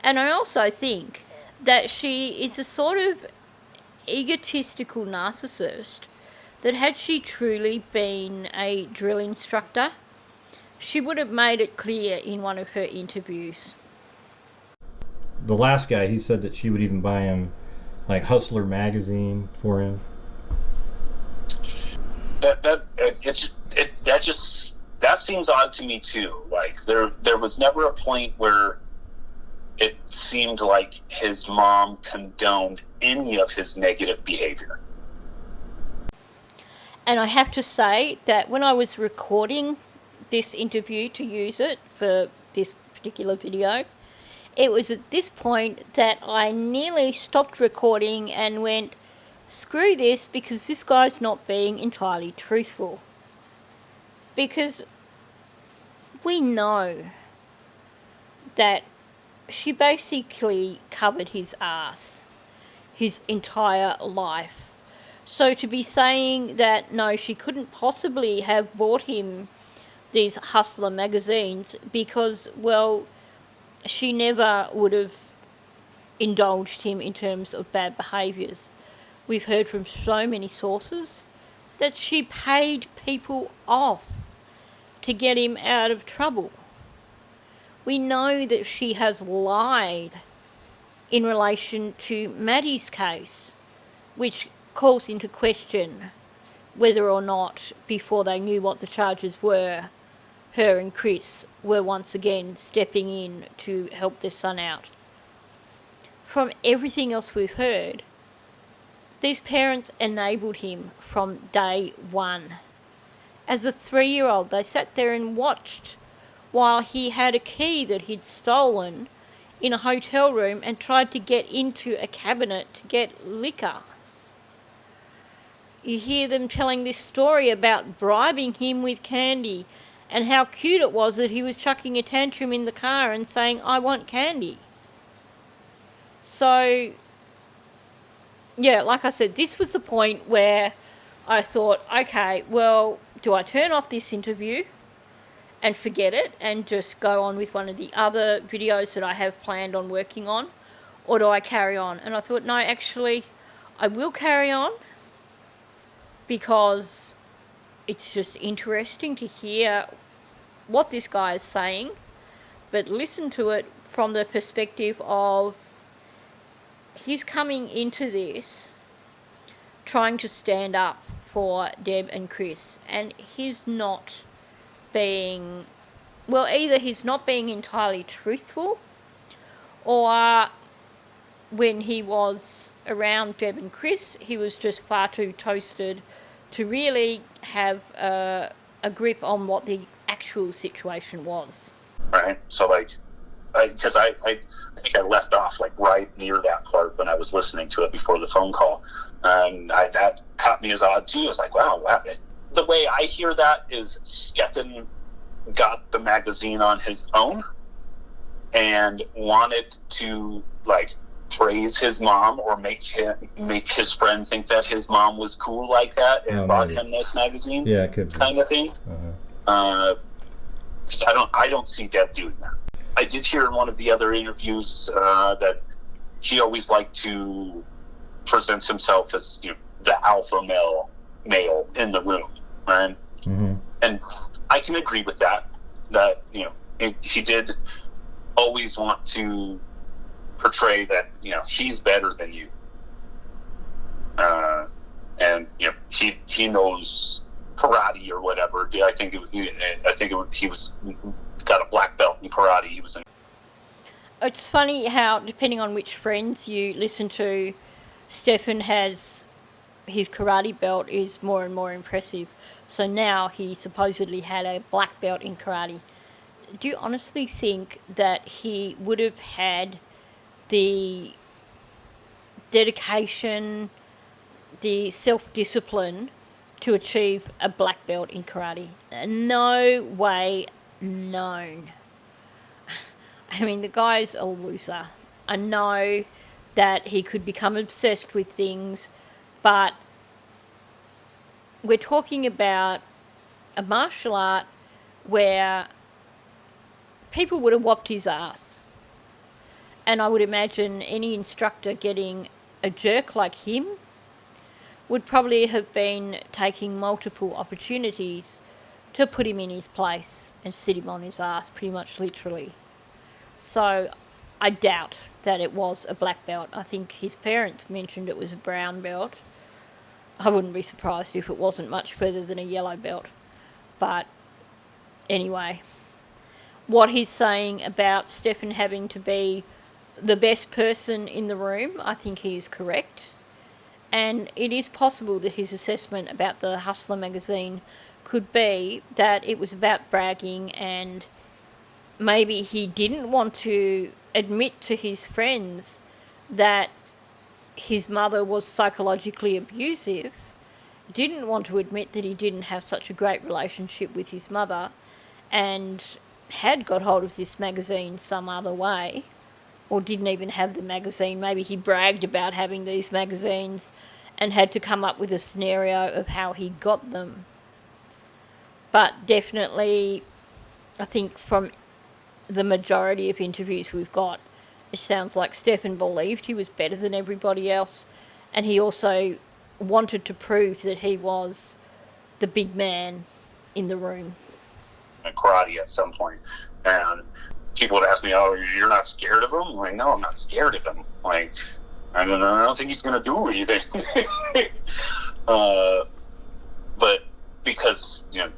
Speaker 1: And I also think that she is a sort of egotistical narcissist that had she truly been a drill instructor, she would have made it clear in one of her interviews.
Speaker 3: The last guy, he said that she would even buy him like Hustler magazine for him.
Speaker 2: That seems odd to me too. Like there was never a point where it seemed like his mom condoned any of his negative behavior.
Speaker 1: And I have to say that when I was recording this interview to use it for this particular video, it was at this point that I nearly stopped recording and went, screw this, because this guy's not being entirely truthful. Because we know that she basically covered his ass his entire life. So to be saying that, no, she couldn't possibly have bought him these Hustler magazines because, well, she never would have indulged him in terms of bad behaviours. We've heard from so many sources that she paid people off to get him out of trouble. We know that she has lied in relation to Maddie's case, which calls into question whether or not, before they knew what the charges were, her and Chris were once again stepping in to help their son out. From everything else we've heard, these parents enabled him from day one. As a 3-year-old, they sat there and watched while he had a key that he'd stolen in a hotel room and tried to get into a cabinet to get liquor. You hear them telling this story about bribing him with candy and how cute it was that he was chucking a tantrum in the car and saying, I want candy. So, yeah, like I said, this was the point where I thought, okay, well, do I turn off this interview and forget it and just go on with one of the other videos that I have planned on working on, or do I carry on? And I thought, no, actually, I will carry on, because it's just interesting to hear what this guy is saying, but listen to it from the perspective of he's coming into this trying to stand up for Deb and Chris, and he's not being, well, either he's not being entirely truthful, or when he was around Deb and Chris, he was just far too toasted to really have a grip on what the actual situation was.
Speaker 2: Right. So, like, because I think I left off like right near that part when I was listening to it before the phone call, and that caught me as odd too. I was like, wow, the way I hear that is Stefan got the magazine on his own and wanted to like praise his mom or make his friend think that his mom was cool like that and bought him this magazine.
Speaker 3: Yeah, it could be.
Speaker 2: Kind of thing. Because I don't see Deb doing that. I did hear in one of the other interviews that he always liked to present himself as, you know, the alpha male in the room, right? Mm-hmm. And I can agree with that. That, you know, he did always want to portray that, you know, he's better than you, and, you know, he knows karate or whatever. I think he was got a black belt in karate. He was in.
Speaker 1: It's funny how, depending on which friends you listen to, Stefan has his karate belt is more and more impressive. So now he supposedly had a black belt in karate. Do you honestly think that he would have had the dedication, the self-discipline to achieve a black belt in karate? No way known. I mean, the guy's a loser. I know that he could become obsessed with things, but we're talking about a martial art where people would have whopped his ass. And I would imagine any instructor getting a jerk like him would probably have been taking multiple opportunities to put him in his place and sit him on his ass, pretty much literally. So I doubt that it was a black belt. I think his parents mentioned it was a brown belt. I wouldn't be surprised if it wasn't much further than a yellow belt. But anyway, what he's saying about Stefan having to be the best person in the room, I think he is correct. And it is possible that his assessment about the Hustler magazine could be that it was about bragging, and maybe he didn't want to admit to his friends that his mother was psychologically abusive, didn't want to admit that he didn't have such a great relationship with his mother, and had got hold of this magazine some other way, or didn't even have the magazine. Maybe he bragged about having these magazines and had to come up with a scenario of how he got them. But definitely, I think from the majority of interviews we've got, it sounds like Stefan believed he was better than everybody else, and he also wanted to prove that he was the big man in the room.
Speaker 2: Karate at some point, and people would ask me, "Oh, you're not scared of him?" I'm like, no, I'm not scared of him. Like, I don't think he's going to do anything. But because, you know,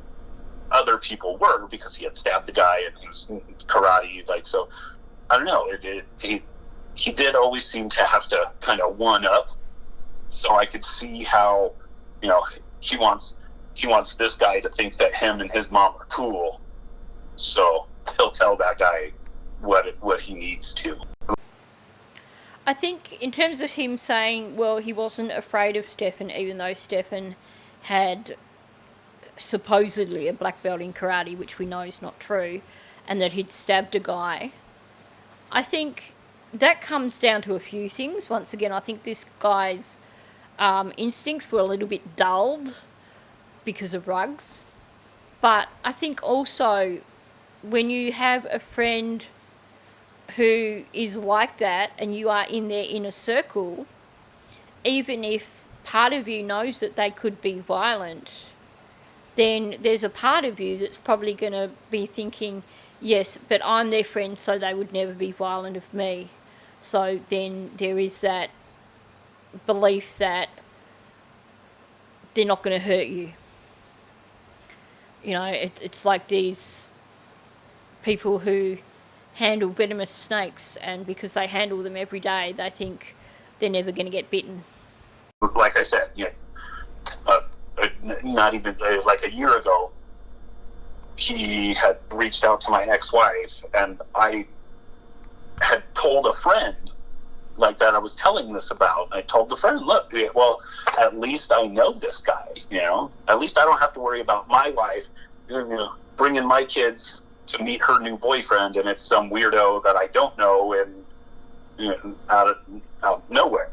Speaker 2: other people were, because he had stabbed the guy and he was karate, like, so I don't know. He did always seem to have to kind of one up. So I could see how, you know, he wants this guy to think that him and his mom are cool. So he'll tell that guy what he needs to.
Speaker 1: I think in terms of him saying, well, he wasn't afraid of Stefan, even though Stefan had supposedly a black belt in karate, which we know is not true, and that he'd stabbed a guy, I think that comes down to a few things. Once again, I think this guy's instincts were a little bit dulled because of rugs. But I think also when you have a friend who is like that and you are in their inner circle, even if part of you knows that they could be violent, then there's a part of you that's probably going to be thinking, yes, but I'm their friend, so they would never be violent of me. So then there is that belief that they're not going to hurt you. You know, it's like these people who handle venomous snakes, and because they handle them every day, they think they're never going to get bitten.
Speaker 2: Like I said, you know, not even like a year ago, he had reached out to my ex-wife, and I had told a friend like that I was telling this about. I told the friend, look, well, at least I know this guy, you know, at least I don't have to worry about my wife, you know, bringing my kids to meet her new boyfriend, and it's some weirdo that I don't know, and out of nowhere,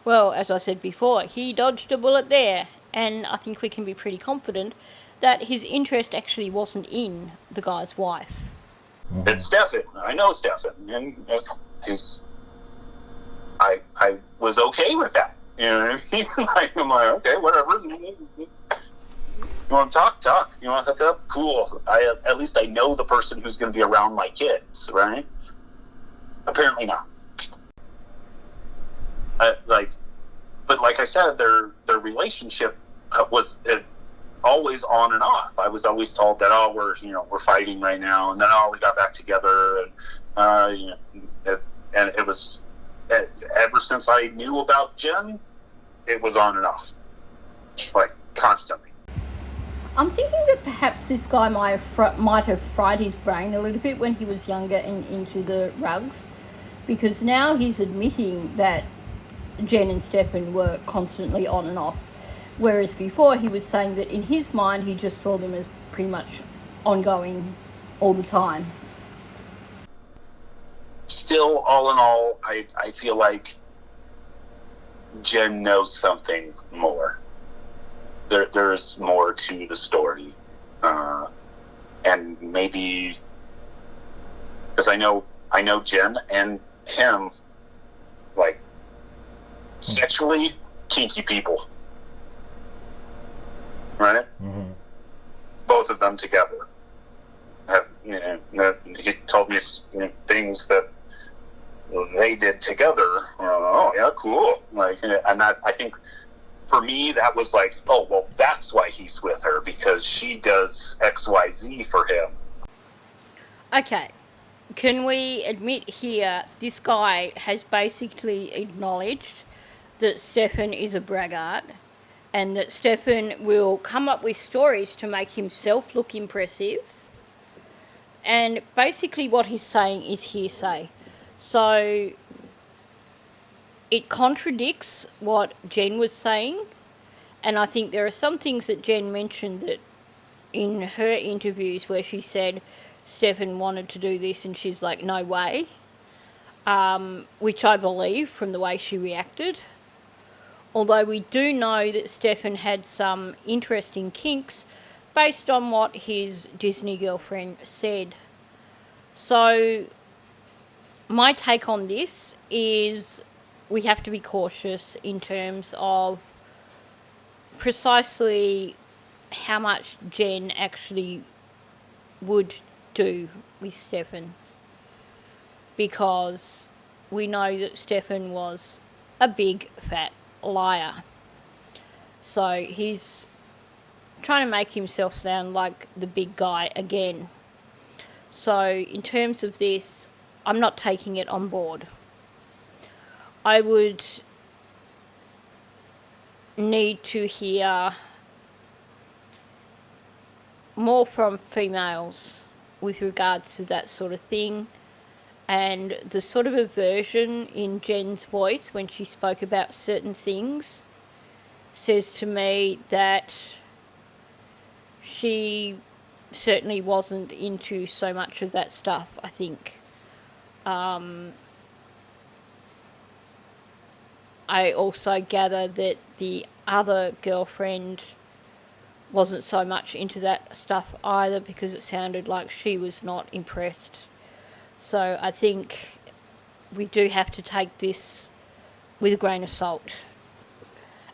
Speaker 1: Well, as I said before, he dodged a bullet there, and I think we can be pretty confident that his interest actually wasn't in the guy's wife.
Speaker 2: It's Stefan. I know Stefan, and I was okay with that. I'm like, okay, whatever. You want to talk. You want to hook up? Cool. At least I know the person who's going to be around my kids, right? Apparently not. But like I said, their relationship was always on and off. I was always told that we're fighting right now, and then we got back together, and it was ever since I knew about Jen, it was on and off, like constantly.
Speaker 1: I'm thinking that perhaps this guy might have fried his brain a little bit when he was younger and into the rugs, because now he's admitting that Jen and Stefan were constantly on and off, whereas before he was saying that in his mind he just saw them as pretty much ongoing all the time.
Speaker 2: Still, all in all, I feel like Jen knows something more. There's more to the story, and maybe because I know Jen and him, like, sexually kinky people, right?
Speaker 3: Mm-hmm.
Speaker 2: Both of them together. He told me things that they did together. Oh yeah, cool. Like, and that, I think for me that was like, oh well, that's why he's with her, because she does XYZ for him.
Speaker 1: Okay, can we admit here this guy has basically acknowledged that Stefan is a braggart, and that Stefan will come up with stories to make himself look impressive, and basically what he's saying is hearsay. So it contradicts what Jen was saying, and I think there are some things that Jen mentioned that in her interviews where she said Stefan wanted to do this and she's like, no way, which I believe from the way she reacted. Although we do know that Stefan had some interesting kinks based on what his Disney girlfriend said. So my take on this is we have to be cautious in terms of precisely how much Jen actually would do with Stefan, because we know that Stefan was a big fat liar. So he's trying to make himself sound like the big guy again. So in terms of this, I'm not taking it on board. I would need to hear more from females with regards to that sort of thing, and the sort of aversion in Jen's voice when she spoke about certain things says to me that she certainly wasn't into so much of that stuff, I think. I also gather that the other girlfriend wasn't so much into that stuff either, because it sounded like she was not impressed. So I think we do have to take this with a grain of salt.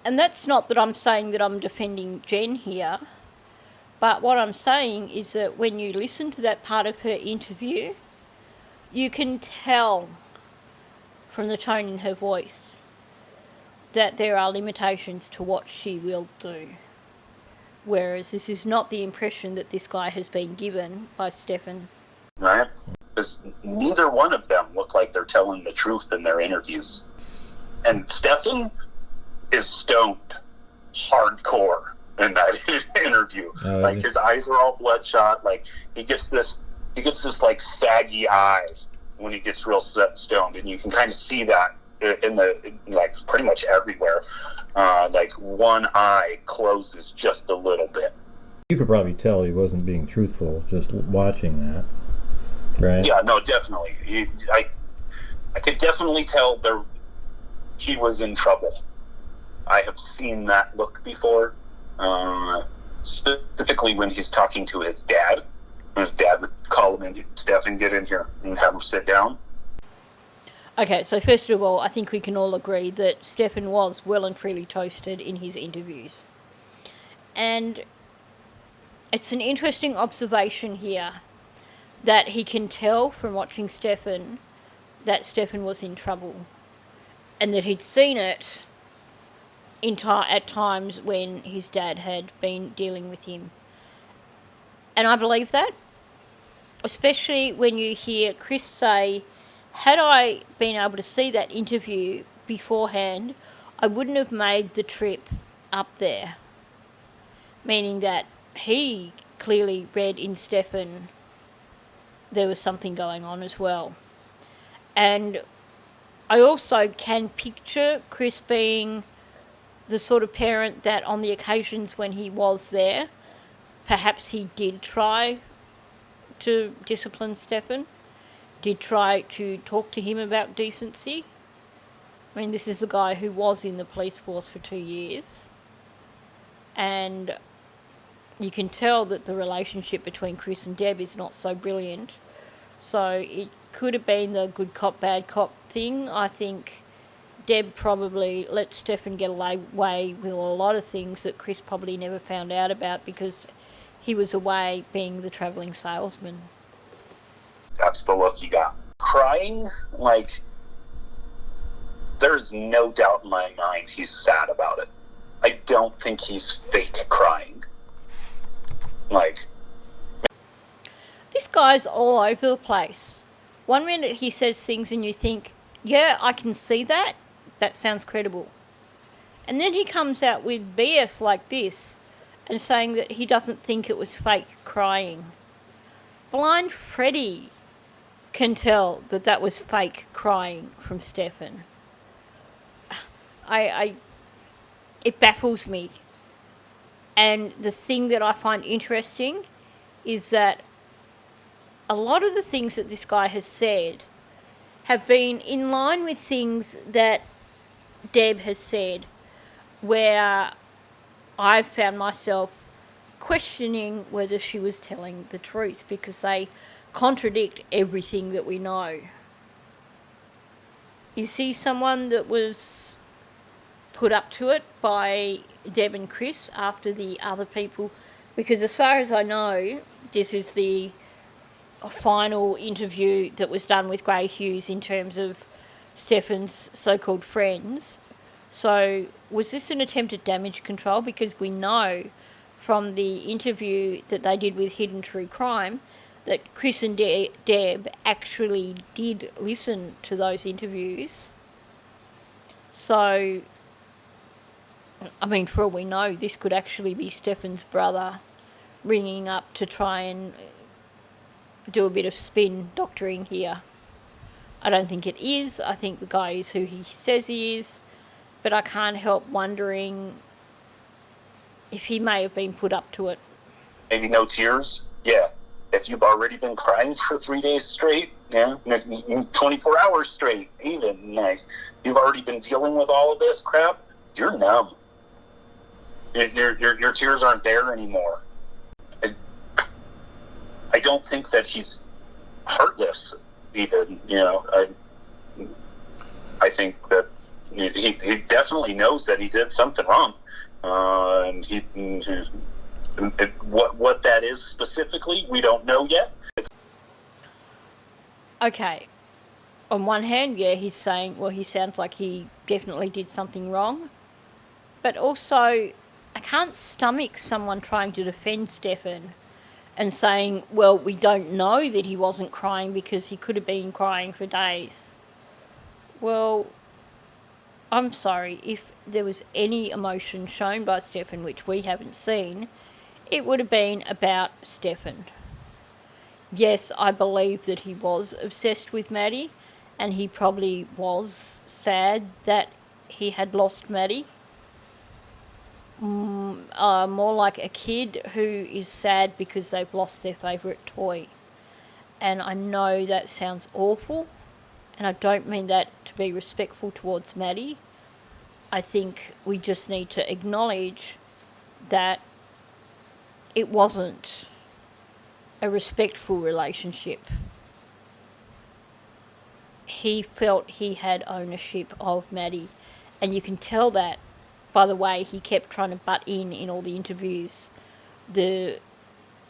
Speaker 1: And that's not that I'm saying that I'm defending Jen here, but what I'm saying is that when you listen to that part of her interview, you can tell from the tone in her voice that there are limitations to what she will do. Whereas this is not the impression that this guy has been given by Stefan.
Speaker 2: Right? Because neither one of them look like they're telling the truth in their interviews. And Stefan is stoned hardcore in that interview. Like, his eyes are all bloodshot. Like, he gets this like saggy eye when he gets real stoned, and you can kind of see that in like pretty much everywhere. Like, one eye closes just a little bit.
Speaker 3: You could probably tell he wasn't being truthful just watching that, right?
Speaker 2: Yeah, no, definitely. I could definitely tell he was in trouble. I have seen that look before, specifically when he's talking to his dad. His dad would call him in, Stefan, get in here, and have him sit down.
Speaker 1: Okay, so first of all, I think we can all agree that Stefan was well and truly toasted in his interviews. And it's an interesting observation here that he can tell from watching Stefan that Stefan was in trouble, and that he'd seen it at times when his dad had been dealing with him. And I believe that, especially when you hear Chris say, had I been able to see that interview beforehand, I wouldn't have made the trip up there. Meaning that he clearly read in Stefan there was something going on as well. And I also can picture Chris being the sort of parent that on the occasions when he was there, perhaps he did try to discipline Stefan, did try to talk to him about decency. I mean, this is a guy who was in the police force for 2 years, and you can tell that the relationship between Chris and Deb is not so brilliant. So it could have been the good cop, bad cop thing. I think Deb probably let Stefan get away with a lot of things that Chris probably never found out about because he was away being the travelling salesman.
Speaker 2: That's the look he got. Crying, like, there's no doubt in my mind he's sad about it. I don't think he's fake crying. Like,
Speaker 1: this guy's all over the place. One minute he says things and you think, yeah, I can see that. That sounds credible. And then he comes out with BS like this and saying that he doesn't think it was fake crying. Blind Freddy can tell that that was fake crying from Stefan. It baffles me. And the thing that I find interesting is that a lot of the things that this guy has said have been in line with things that Deb has said, where I've found myself questioning whether she was telling the truth because they contradict everything that we know. You see someone that was put up to it by Deb and Chris after the other people, because as far as I know, this is the final interview that was done with Gray Hughes in terms of Stefan's so-called friends. So was this an attempt at damage control? Because we know from the interview that they did with Hidden True Crime that Chris and Deb actually did listen to those interviews. So, I mean, for all we know, this could actually be Stefan's brother ringing up to try and do a bit of spin doctoring here. I don't think it is. I think the guy is who he says he is. But I can't help wondering if he may have been put up to it.
Speaker 2: maybe no tears. Yeah. If you've already been crying for 3 days straight, 24 hours straight, even, you've already been dealing with all of this crap, you're numb. Your tears aren't there anymore. I don't think that he's heartless, even. I think that he definitely knows that he did something wrong, and what that is specifically, we don't know yet.
Speaker 1: Okay. On one hand, yeah, he's saying, well, he sounds like he definitely did something wrong. But also, I can't stomach someone trying to defend Stefan and saying, well, we don't know that he wasn't crying because he could have been crying for days. Well, I'm sorry, if there was any emotion shown by Stefan which we haven't seen, it would have been about Stefan. Yes, I believe that he was obsessed with Maddie, and he probably was sad that he had lost Maddie. More like a kid who is sad because they've lost their favourite toy. And I know that sounds awful, And I don't mean that to be respectful towards Maddie. I think we just need to acknowledge that it wasn't a respectful relationship. He felt he had ownership of Maddie, and you can tell that by the way he kept trying to butt in all the interviews,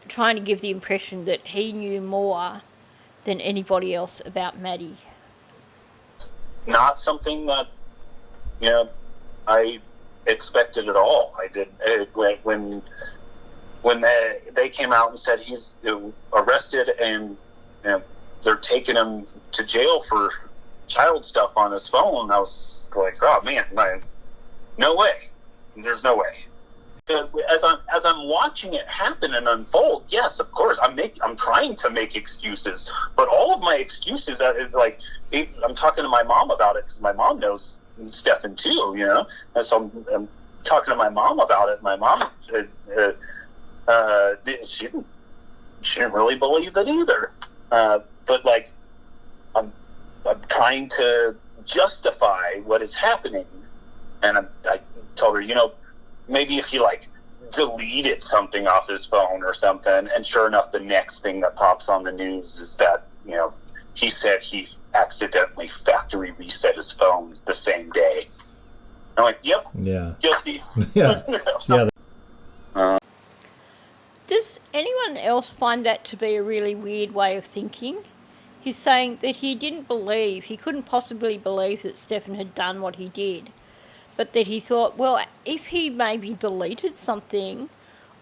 Speaker 1: trying to give the impression that he knew more than anybody else about Maddie.
Speaker 2: Not something that, you know, I expected at all. I did when they came out and said he's arrested and, you know, they're taking him to jail for child stuff on his phone. I was like, oh man, no way. There's no way. As I'm watching it happen and unfold, yes, of course, I'm trying to make excuses, but all of my excuses, I'm talking to my mom about it because my mom knows Stephan too, you know, and so I'm talking to my mom about it. My mom, she didn't really believe it either, but like, I'm trying to justify what is happening, and I told her, you know, maybe if he like deleted something off his phone or something, and sure enough, the next thing that pops on the news is that, you know, he said he accidentally factory reset his phone the same day. I'm like, yep,
Speaker 3: Yeah.
Speaker 2: guilty.
Speaker 3: Yeah. Yeah.
Speaker 1: Does anyone else find that to be a really weird way of thinking? He's saying that he couldn't possibly believe that Stephan had done what he did, but that he thought, well, if he maybe deleted something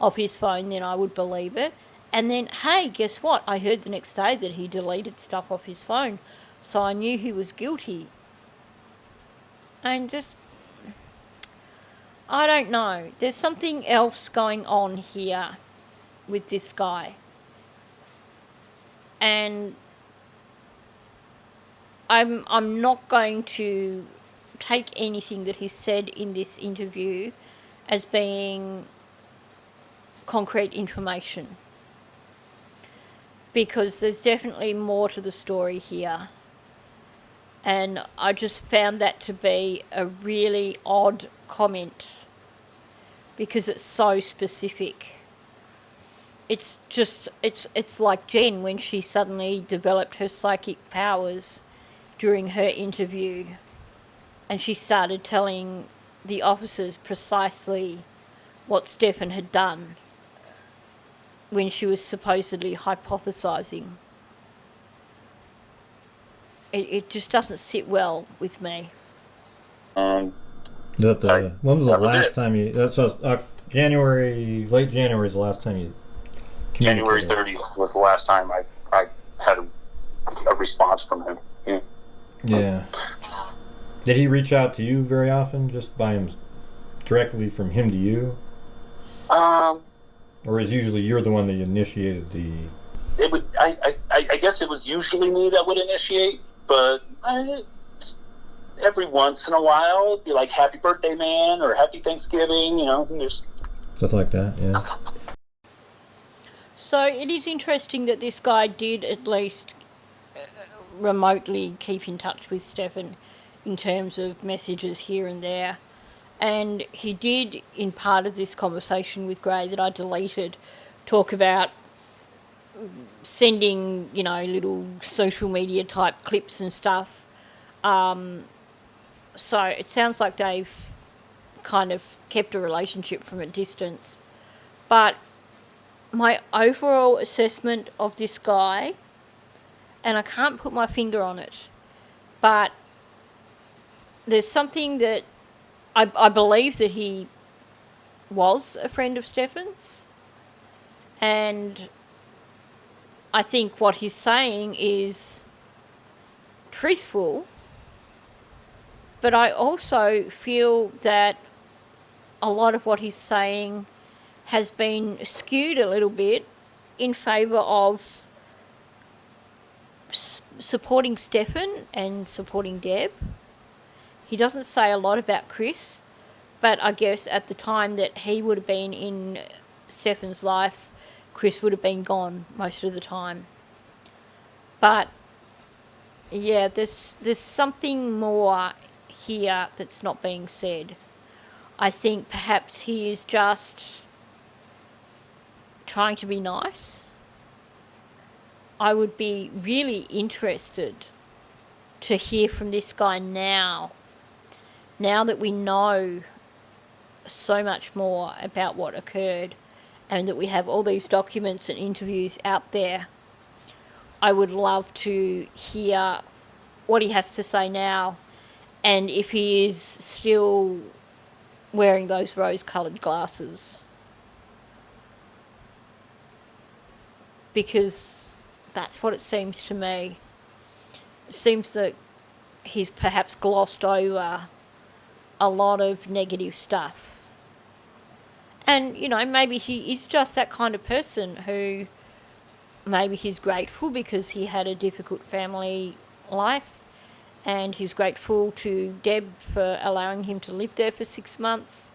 Speaker 1: off his phone, then I would believe it. And then, hey, guess what? I heard the next day that he deleted stuff off his phone, so I knew he was guilty. And just, I don't know. There's something else going on here with this guy. And I'm not going to take anything that he said in this interview as being concrete information, because there's definitely more to the story here, and I just found that to be a really odd comment because it's so specific. It's like Jen when she suddenly developed her psychic powers during her interview, and she started telling the officers precisely what Stephan had done when she was supposedly hypothesizing. It just doesn't sit well with me.
Speaker 3: When was the last time you? That's January, late January is the last time you.
Speaker 2: January 30th was the last time I had a response from him. Yeah.
Speaker 3: Yeah. Did he reach out to you very often, just by him, directly from him to you? Or is usually you're the one that initiated the...
Speaker 2: It would. I guess it was usually me that would initiate, but every once in a while, it'd be like, "Happy birthday, man," or "Happy Thanksgiving," you know, there's
Speaker 3: stuff like that, yeah.
Speaker 1: So it is interesting that this guy did at least remotely keep in touch with Stephan in terms of messages here and there. And he did, in part of this conversation with Gray that I deleted, talk about sending, you know, little social media type clips and stuff. So it sounds like they've kind of kept a relationship from a distance. But my overall assessment of this guy, and I can't put my finger on it, but there's something that I believe that he was a friend of Stephan's, and I think what he's saying is truthful, but I also feel that a lot of what he's saying has been skewed a little bit in favour of supporting Stephan and supporting Deb. He doesn't say a lot about Chris, but I guess at the time that he would have been in Stephan's life, Chris would have been gone most of the time. But Yeah, there's something more here that's not being said. I think perhaps he is just trying to be nice. I would be really interested to hear from this guy now that we know so much more about what occurred and that we have all these documents and interviews out there. I would love to hear what he has to say now, and if he is still wearing those rose-coloured glasses. Because that's what it seems to me. It seems that he's perhaps glossed over a lot of negative stuff. And, you know, maybe he is just that kind of person who maybe he's grateful because he had a difficult family life, and he's grateful to Deb for allowing him to live there for 6 months,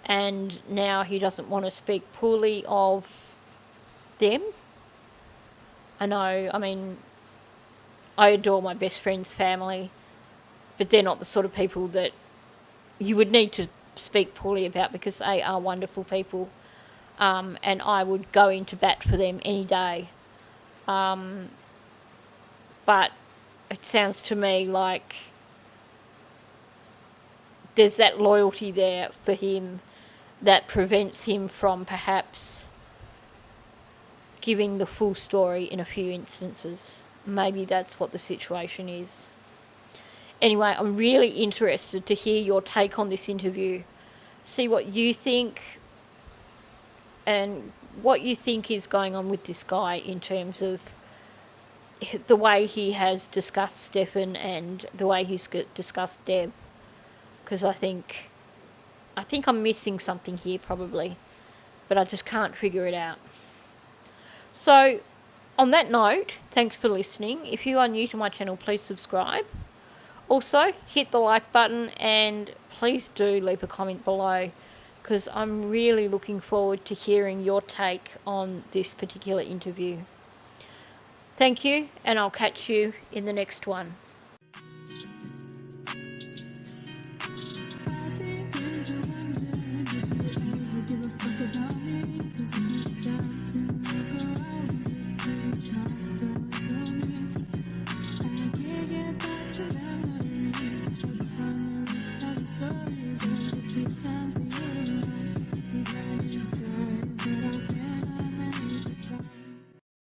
Speaker 1: and now he doesn't want to speak poorly of them. I know, I mean, I adore my best friend's family, but they're not the sort of people that you would need to speak poorly about because they are wonderful people, and I would go into bat for them any day. But it sounds to me like there's that loyalty there for him that prevents him from perhaps giving the full story in a few instances. Maybe that's what the situation is. Anyway, I'm really interested to hear your take on this interview. See what you think and what you think is going on with this guy in terms of the way he has discussed Stefan and the way he's discussed Deb. Because I think I'm missing something here probably, but I just can't figure it out. So, on that note, thanks for listening. If you are new to my channel, please subscribe. Also, hit the like button and please do leave a comment below, because I'm really looking forward to hearing your take on this particular interview. Thank you, and I'll catch you in the next one.